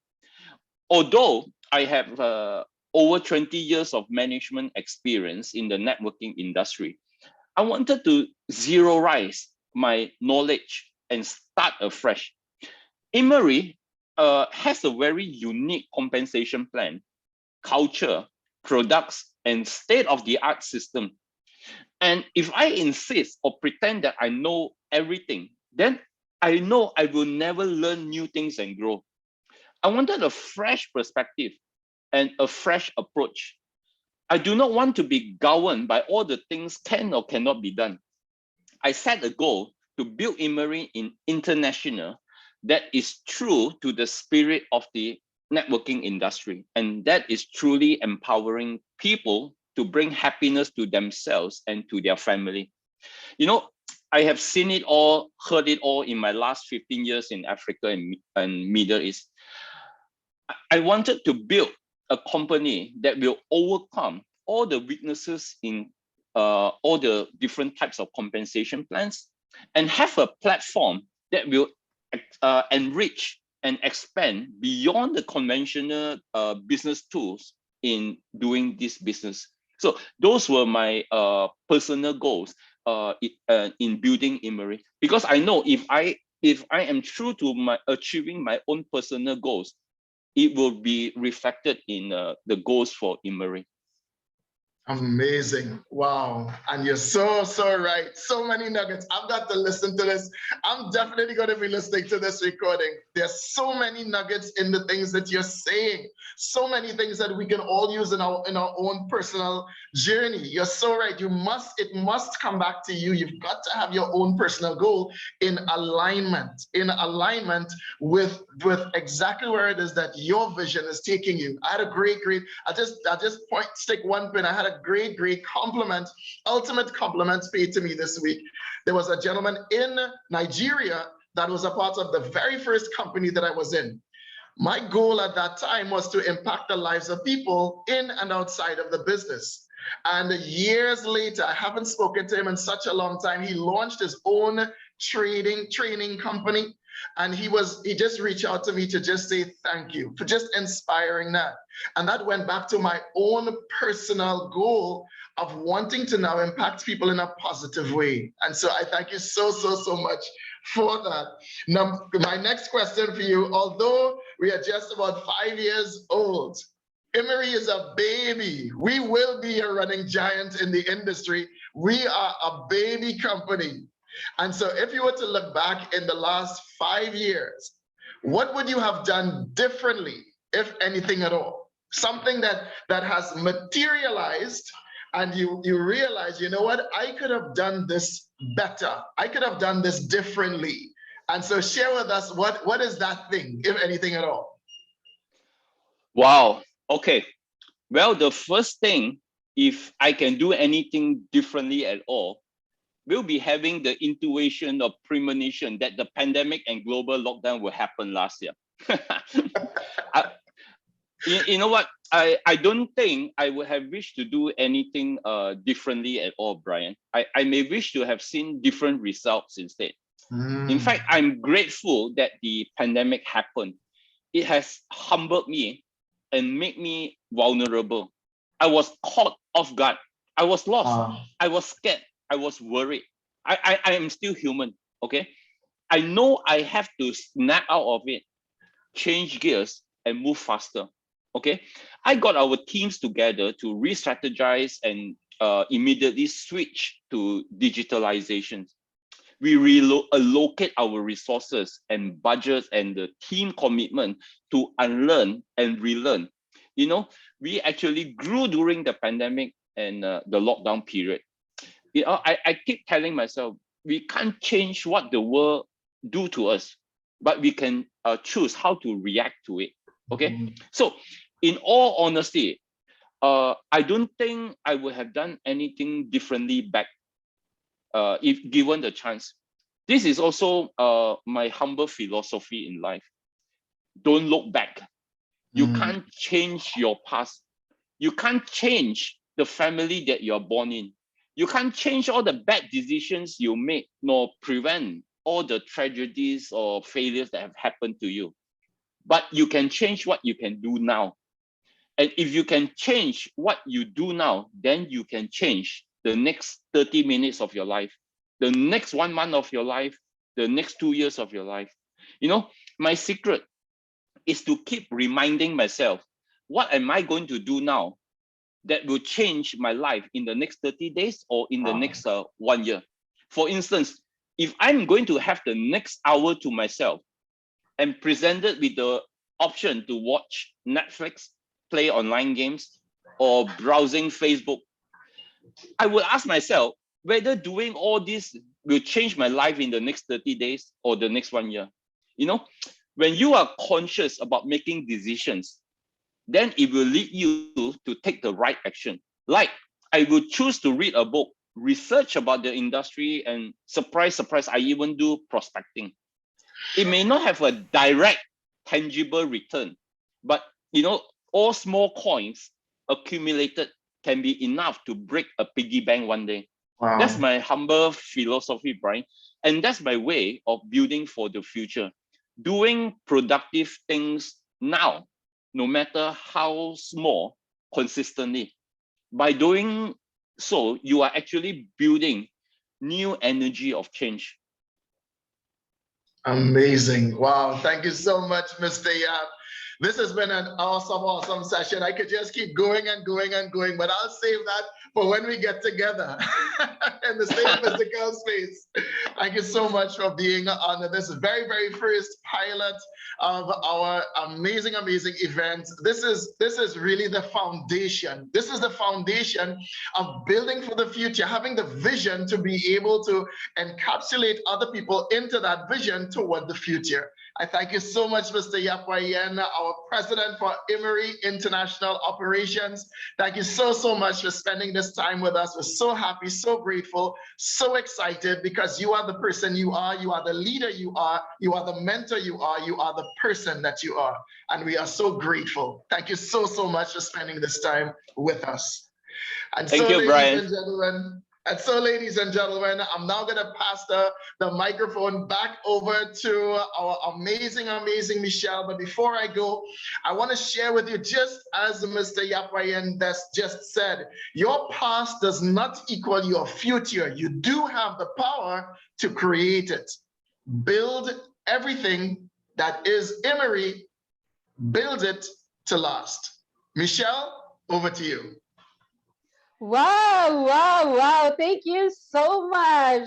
F: Although I have over 20 years of management experience in the networking industry, I wanted to zero-rise my knowledge and start afresh. Emery has a very unique compensation plan, culture, products, and state-of-the-art system. And if I insist or pretend that I know everything, then I know I will never learn new things and grow. I wanted a fresh perspective and a fresh approach. I do not want to be governed by all the things can or cannot be done. I set a goal to build Emery in international that is true to the spirit of the networking industry, and that is truly empowering people to bring happiness to themselves and to their family. You know, I have seen it all, heard it all in my last 15 years in Africa and Middle East. I wanted to build a company that will overcome all the weaknesses in all the different types of compensation plans and have a platform that will enrich and expand beyond the conventional business tools in doing this business. So those were my personal goals in building Emery, because I know if I if I am true to my achieving my own personal goals, it will be reflected in the goals for Emery.
D: Amazing. Wow. And you're so, so right. So many nuggets. I've got to listen to this. I'm definitely going to be listening to this recording. There's so many nuggets in the things that you're saying. So many things that we can all use in our own personal journey. You're so right. It must come back to you. You've got to have your own personal goal in alignment with exactly where it is that your vision is taking you. I had a great, I just stick one pin. I had a great compliment, ultimate compliments paid to me this week. There was a gentleman in Nigeria that was a part of the very first company that I was in. My goal at that time was to impact the lives of people in and outside of the business. And years later, I haven't spoken to him in such a long time. He launched his own training company. And he just reached out to me to just say thank you for just inspiring that. And that went back to my own personal goal of wanting to now impact people in a positive way. And so I thank you so much for that. Now, my next question for you, although we are just about 5 years old, Emery is a baby. We will be a running giant in the industry. We are a baby company. And so if you were to look back in the last 5 years, what would you have done differently, if anything at all? Something that has materialized and you realize, you know what, I could have done this better. I could have done this differently. And so share with us, what is that thing, if anything at all?
F: Wow. Okay. Well, the first thing, if I can do anything differently at all, we'll be having the intuition or premonition that the pandemic and global lockdown will happen last year. You know what? I don't think I would have wished to do anything differently at all, Brian. I may wish to have seen different results instead. In fact, I'm grateful that the pandemic happened. It has humbled me and made me vulnerable. I was caught off guard. I was lost. I was scared. I was worried. I am still human, okay? I know I have to snap out of it, change gears, and move faster, okay? I got our teams together to re-strategize and immediately switch to digitalization. We allocate our resources and budgets and the team commitment to unlearn and relearn. You know, we actually grew during the pandemic and the lockdown period. You know, I keep telling myself, we can't change what the world do to us, but we can choose how to react to it, okay? So in all honesty, I don't think I would have done anything differently back if given the chance. This is also my humble philosophy in life. Don't look back. You can't change your past. You can't change the family that you're born in. You can't change all the bad decisions you make, nor prevent all the tragedies or failures that have happened to you. But you can change what you can do now. And if you can change what you do now, then you can change the next 30 minutes of your life, the next 1 month of your life, the next 2 years of your life. You know, my secret is to keep reminding myself, what am I going to do now that will change my life in the next 30 days or in the next 1 year? For instance, if I'm going to have the next hour to myself and presented with the option to watch Netflix, play online games, or browsing Facebook, I will ask myself whether doing all this will change my life in the next 30 days or the next 1 year. You know, when you are conscious about making decisions, then it will lead you to take the right action. Like, I will choose to read a book, research about the industry, and surprise, I even do prospecting. It may not have a direct, tangible return, but you know, all small coins accumulated can be enough to break a piggy bank one day. Wow. That's my humble philosophy, Brian. And that's my way of building for the future. Doing productive things now, no matter how small, consistently. By doing so, you are actually building new energy of change.
D: Amazing. Wow. Thank you so much, Mr. Yap. This has been an awesome, awesome session. I could just keep going and going and going, but I'll save that for when we get together in the same physical space. Thank you so much for being on this very, very first pilot of our amazing, amazing event. This is really the foundation. This is the foundation of building for the future, having the vision to be able to encapsulate other people into that vision toward the future. I thank you so much, Mr. Yap Wai Yen, our president for Emery International Operations. Thank you so, so much for spending this time with us. We're so happy, so grateful, so excited because you are the person you are the leader you are the mentor you are the person that you are. And we are so grateful. Thank you so, so much for spending this time with us. And
F: Thank you,
D: ladies
F: Brian.
D: and gentlemen, ladies and gentlemen, I'm now going to pass the microphone back over to our amazing, amazing Michelle. But before I go, I want to share with you, just as Mr. Yap Wai Yen just said, your past does not equal your future. You do have the power to create it. Build everything that is Emery, build it to last. Michelle, over to you.
C: Wow, wow, wow. Thank you so much.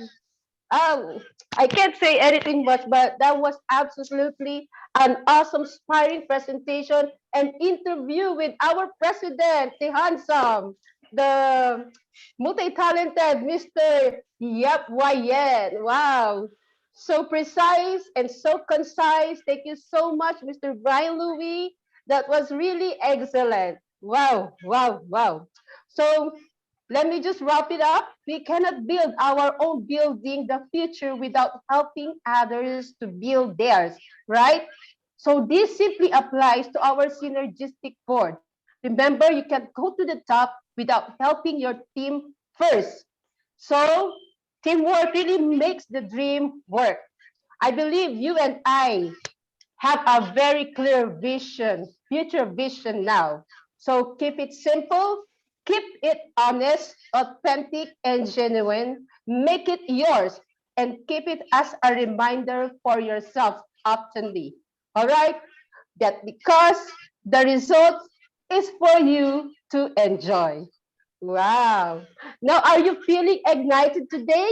C: I can't say anything much, but that was absolutely an awesome, inspiring presentation and interview with our president, the handsome, the multi-talented Mr. Yap Wai Yen. Wow. So precise and so concise. Thank you so much, Mr. Brian Louis. That was really excellent. Wow, wow, wow. So let me just wrap it up. We cannot build our own building, the future, without helping others to build theirs, right? So this simply applies to our synergistic board. Remember, you can go to the top without helping your team first. So teamwork really makes the dream work. I believe you and I have a very clear vision, future vision now. So keep it simple, keep it honest, authentic, and genuine. Make it yours and keep it as a reminder for yourself oftenly. All right? That because the result is for you to enjoy. Wow. Now, are you feeling ignited today?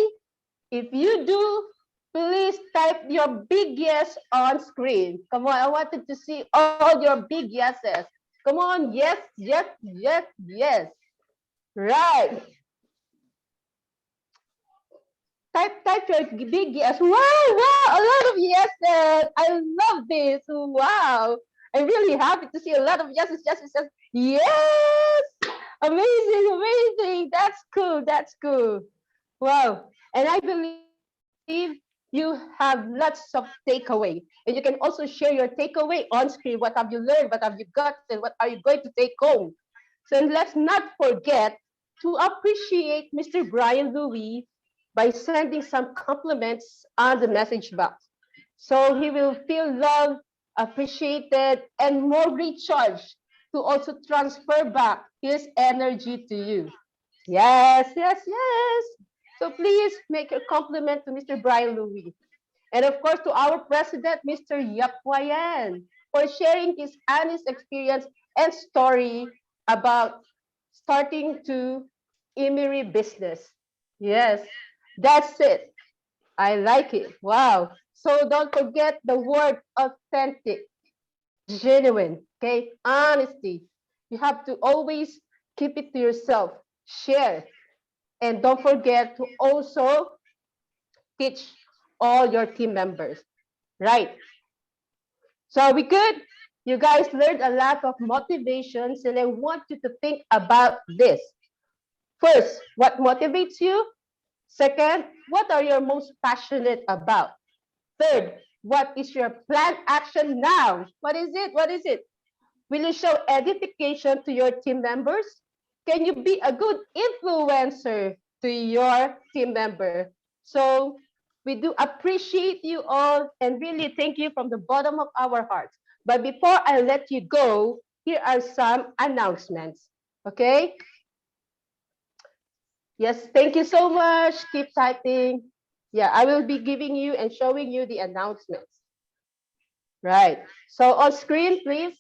C: If you do, please type your big yes on screen. Come on, I wanted to see all your big yeses. Come on, yes, yes, yes, yes. Right. Type your big yes. Wow, wow, a lot of yeses. I love this. Wow. I'm really happy to see a lot of yeses, yeses, yeses. Yes. Amazing, amazing. That's cool. That's cool. Wow. And I believe you have lots of takeaway. And you can also share your takeaway on screen. What have you learned? What have you gotten? What are you going to take home? So let's not forget to appreciate Mr. Brian Louis by sending some compliments on the message box. So he will feel loved, appreciated, and more recharged to also transfer back his energy to you. Yes, yes, yes. So please make a compliment to Mr. Brian Louis. And of course, to our president, Mr. Yap Wai Yen, for sharing his honest experience and story about starting to Emery business. Yes, that's it. I like it. Wow. So don't forget the word authentic, genuine, okay? Honesty. You have to always keep it to yourself. Share. And don't forget to also teach all your team members, right? So are we good? You guys learned a lot of motivations, and I want you to think about this. First, what motivates you? Second, what are you most passionate about? Third, what is your planned action now? What is it? What is it? Will you show edification to your team members? Can you be a good influencer to your team member? So we do appreciate you all and really thank you from the bottom of our hearts. But before I let you go, here are some announcements. Okay? Yes, thank you so much. Keep typing. Yeah, I will be giving you and showing you the announcements. Right. So on screen, please.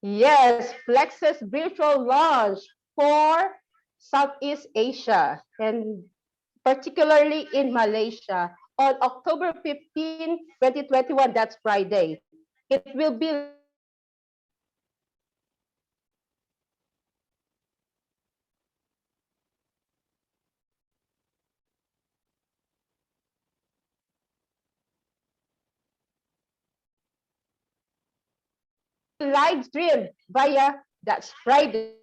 C: Yes, Flex's virtual launch for Southeast Asia and particularly in Malaysia on October 15, 2021. That's Friday. It will be live streamed via That's Friday.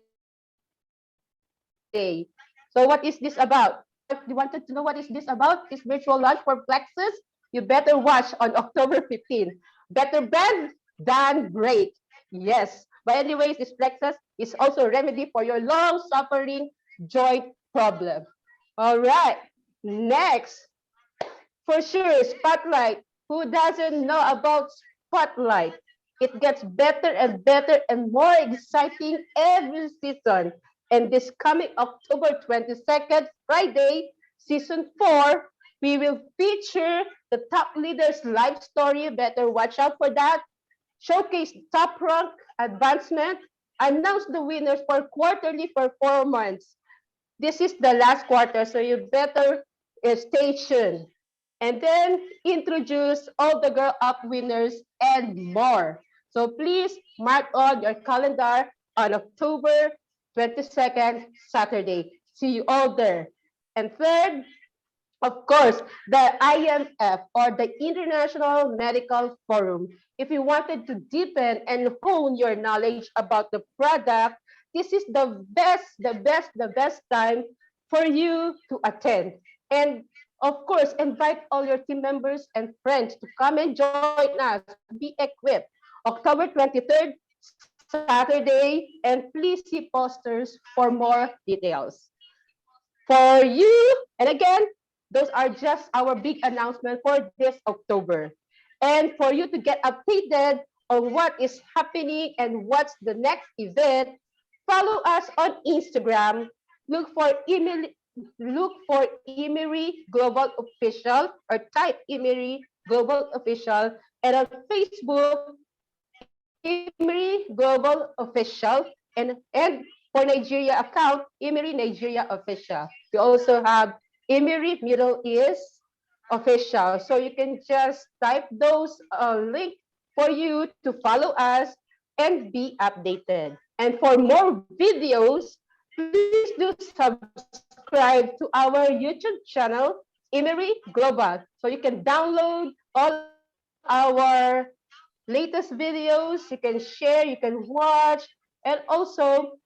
C: So what is this about? If you wanted to know what is this about, this virtual launch for Plexus, you better watch on October 15th. Better bad than great. Yes. But anyways, this Plexus is also a remedy for your long-suffering joint problem. All right. Next, for sure, Spotlight. Who doesn't know about Spotlight? It gets better and better and more exciting every season. And this coming October 22nd, Friday, season 4, we will feature the top leaders' life story. Better watch out for that. Showcase top rank advancement. Announce the winners for quarterly performance. This is the last quarter, so you better stay tuned. And then introduce all the Girl Up winners and more. So please mark on your calendar on October 22nd, Saturday. See you all there. And third, of course, the IMF or the International Medical Forum. If you wanted to deepen and hone your knowledge about the product, this is the best time for you to attend. And of course, invite all your team members and friends to come and join us, be equipped. October 23rd, Saturday, and please see posters for more details. For you, and again, those are just our big announcement for this October. And for you to get updated on what is happening and what's the next event, follow us on Instagram. Look for Emery Global Official or type Emery Global Official. And on Facebook, Emery Global Official. And for Nigeria account, Emery Nigeria Official. We also have Emery Middle East Official. So you can just type those link for you to follow us and be updated. And for more videos, please do subscribe to our YouTube channel, Emery Global. So you can download all our latest videos, you can share, you can watch, and also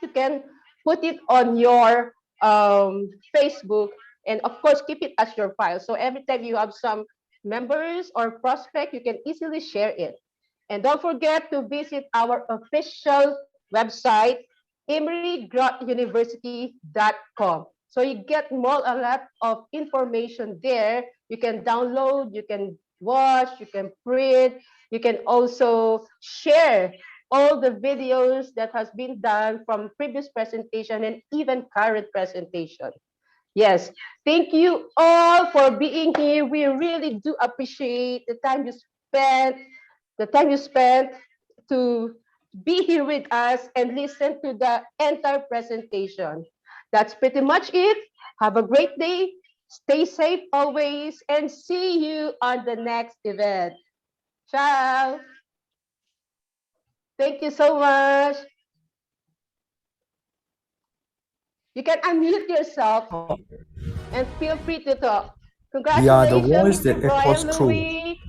C: you can put it on your Facebook, and of course, keep it as your file. So every time you have some members or prospect, you can easily share it. And don't forget to visit our official website, emerygrotuniversity.com. So you get a lot of information there. You can download, you can watch, you can print, you can also share all the videos that has been done from previous presentation and even current presentation. Yes, thank you all for being here. We really do appreciate the time you spent to be here with us and listen to the entire presentation. That's pretty much it. Have a great day. Stay safe always and see you on the next event. Ciao. Thank you so much. You can unmute yourself and feel free to talk.
G: We are the voice
C: Congratulations,
G: that echoes
C: Brian
G: through.
C: Louis.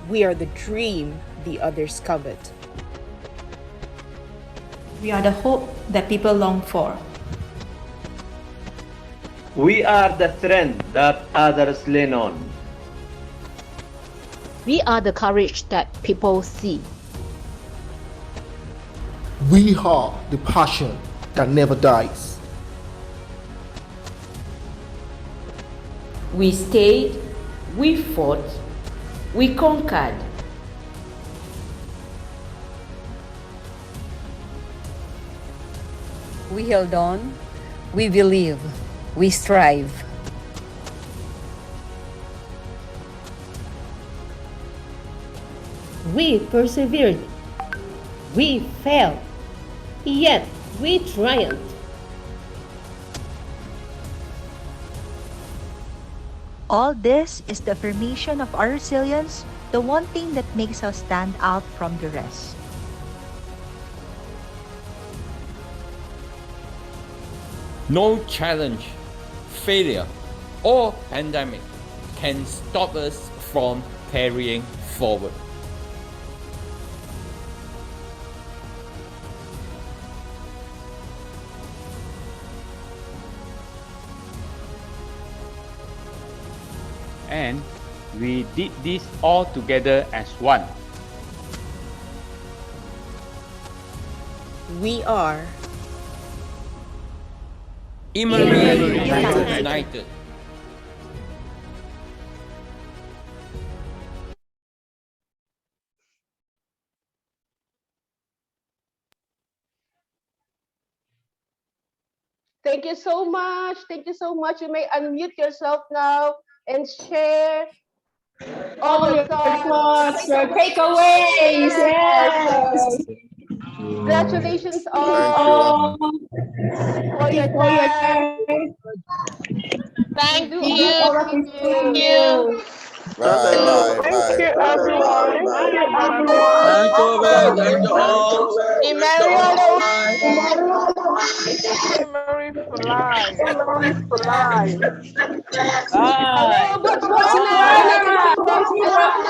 H: We are the dream the others covet.
I: We are the hope that people long for.
J: We are the strength that others lean on.
K: We are the courage that people see.
L: We are the passion that never dies.
H: We stayed, we fought, we conquered.
G: We held on, we believe, we strive.
H: We persevered. We failed. Yet we triumphed.
M: All this is the affirmation of our resilience, the one thing that makes us stand out from the rest.
N: No challenge, failure, or pandemic can stop us from carrying forward.
O: And we did this all together as one.
G: We are
N: Emery United.
C: Thank you so much. Thank you so much. You may unmute yourself now and share all your thoughts,
P: your takeaways. Yes.
C: Congratulations all for your time.
P: Thank
C: you.
P: Thank you.
Q: Bye.
P: Thank you, everyone.
Q: Thank you, thank you all.
P: Mary fly.
C: Hello, Botswana.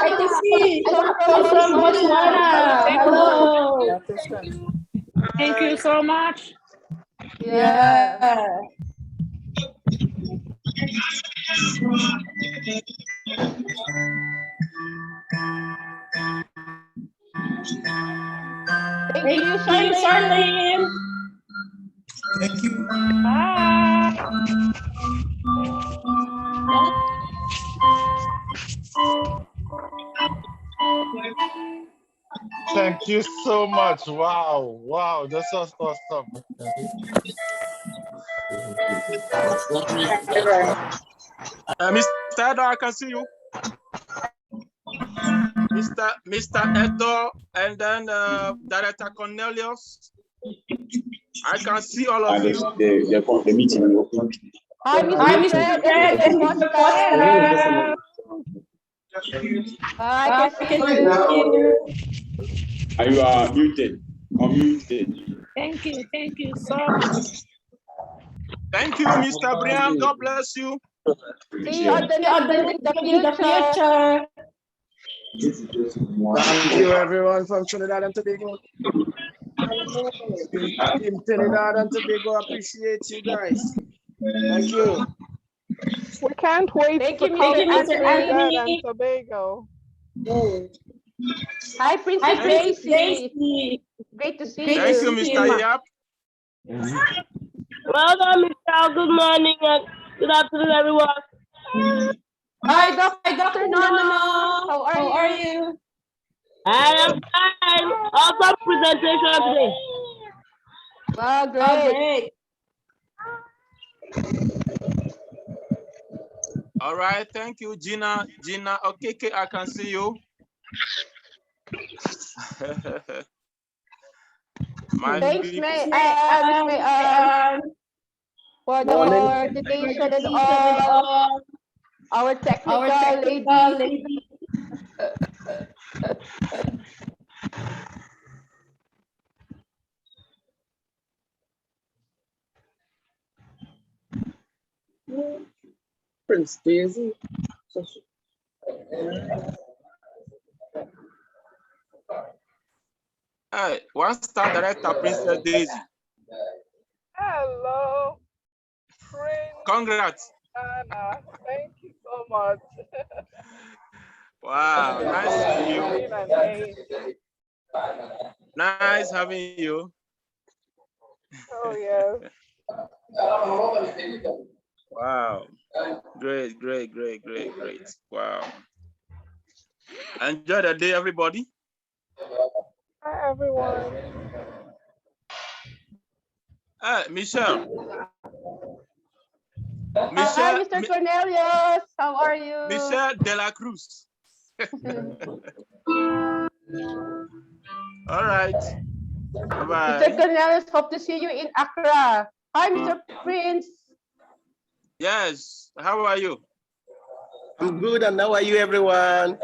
P: I can see from Botswana. Hello. Thank you so much.
C: Yeah. Thank you, Charlene.
P: Thank you. Bye.
R: Thank you so much. Wow, this was awesome.
S: Mr. Edo, I can see you. Mr. Edo, and then Director Cornelius. I can see all of you.
T: The meeting.
C: Hi, Mr. Fred. I can see you.
T: You are muted. Unmuted.
P: Thank you so much.
S: Thank you, Mr. Brian. God bless you.
C: See you at the future.
U: Thank you, everyone from Trinidad and Tobago. Team Trinidad and Tobago, appreciate you guys. Thank you.
P: We can't wait to come to Trinidad and Tobago.
C: Hi, Princess Gracie. Great to see you.
S: Thank you, Mr. Yap.
P: Welcome, Mr. Good morning and good afternoon, everyone.
C: Hi, Dr. Nono. How are you?
P: I am fine. Awesome presentation today.
C: Wow, great.
S: All right, thank you, Gina. Okay, I can see you.
C: Thanks, May. For the coordination and all. Our technical lady.
U: Prince Daisy.
S: Hey, one star director, Princess Daisy.
P: Hello, Prince.
S: Congrats.
P: Anna, thank you so much.
S: Wow, nice seeing you. Nice having you.
P: Oh, yes.
S: Wow. Great. Wow. Enjoy the day, everybody.
P: Hi, everyone.
S: Michelle.
C: Hi, Mr. Cornelius. How are you?
S: Michelle De La Cruz. All right. Bye-bye.
C: Mr. Cornelius, hope to see you in Accra. Hi, Mr. Prince.
S: Yes. How are you?
U: I'm good, and how are you, everyone?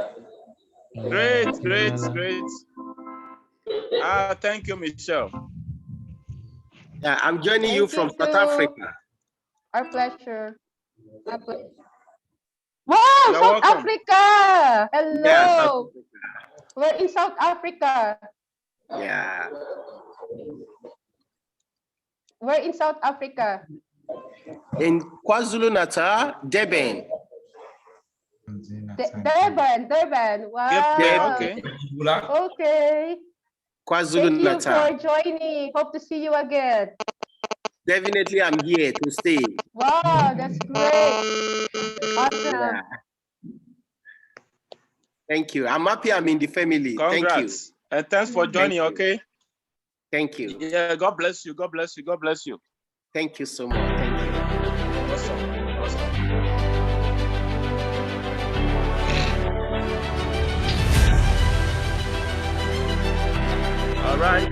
S: Great. Thank you, Michelle.
U: Yeah, I'm joining you from South Africa.
C: Our pleasure. Wow,
S: You're
C: South
S: welcome.
C: Africa. Hello.
U: Yeah, South Africa.
C: We're in South Africa.
U: Yeah.
C: We're in South Africa.
U: In KwaZulu-Natal, Durban.
C: Durban. Wow.
S: Okay.
C: Okay.
U: KwaZulu-Natal.
C: Thank you for joining. Hope to see you again.
U: Definitely, I'm here to stay.
C: Wow, that's great. Awesome.
U: Yeah. Thank you. I'm happy I'm in the family.
S: Congrats.
U: Thank you.
S: And thanks for joining, okay?
U: Thank you.
S: Yeah, God bless you. God bless you. God bless you.
U: Thank you so much. Thank you.
S: Awesome. All right.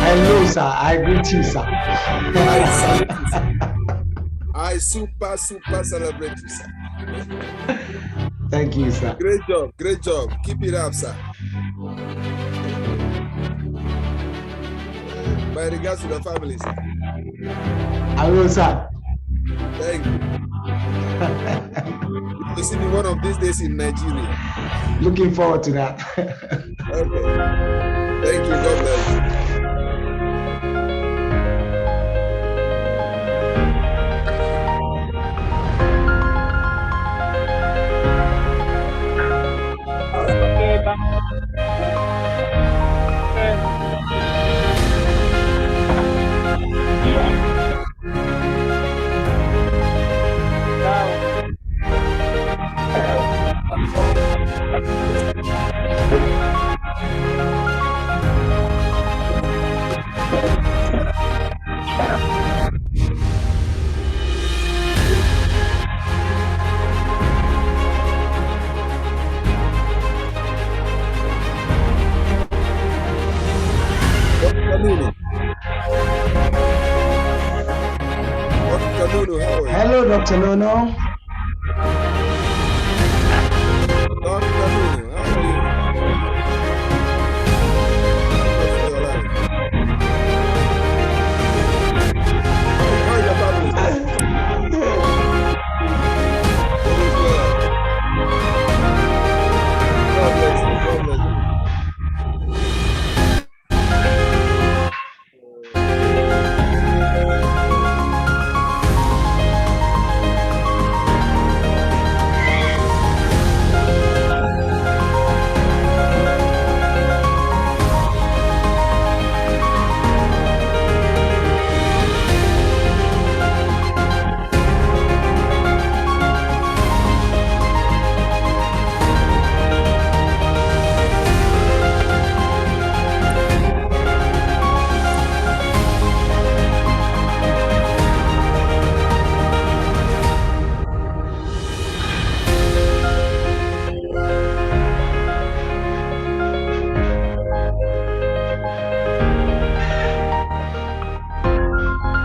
A: Hello, sir. I greet you, sir.
V: I super celebrate you, sir.
A: Thank you, sir.
V: Great job. Keep it up, sir. My regards to the family, sir.
A: I will, sir.
V: Thank you. You will see me one of these days in Nigeria.
A: Looking forward to that.
V: Okay. Thank you. God bless you.
A: Hello, Dr. Nono.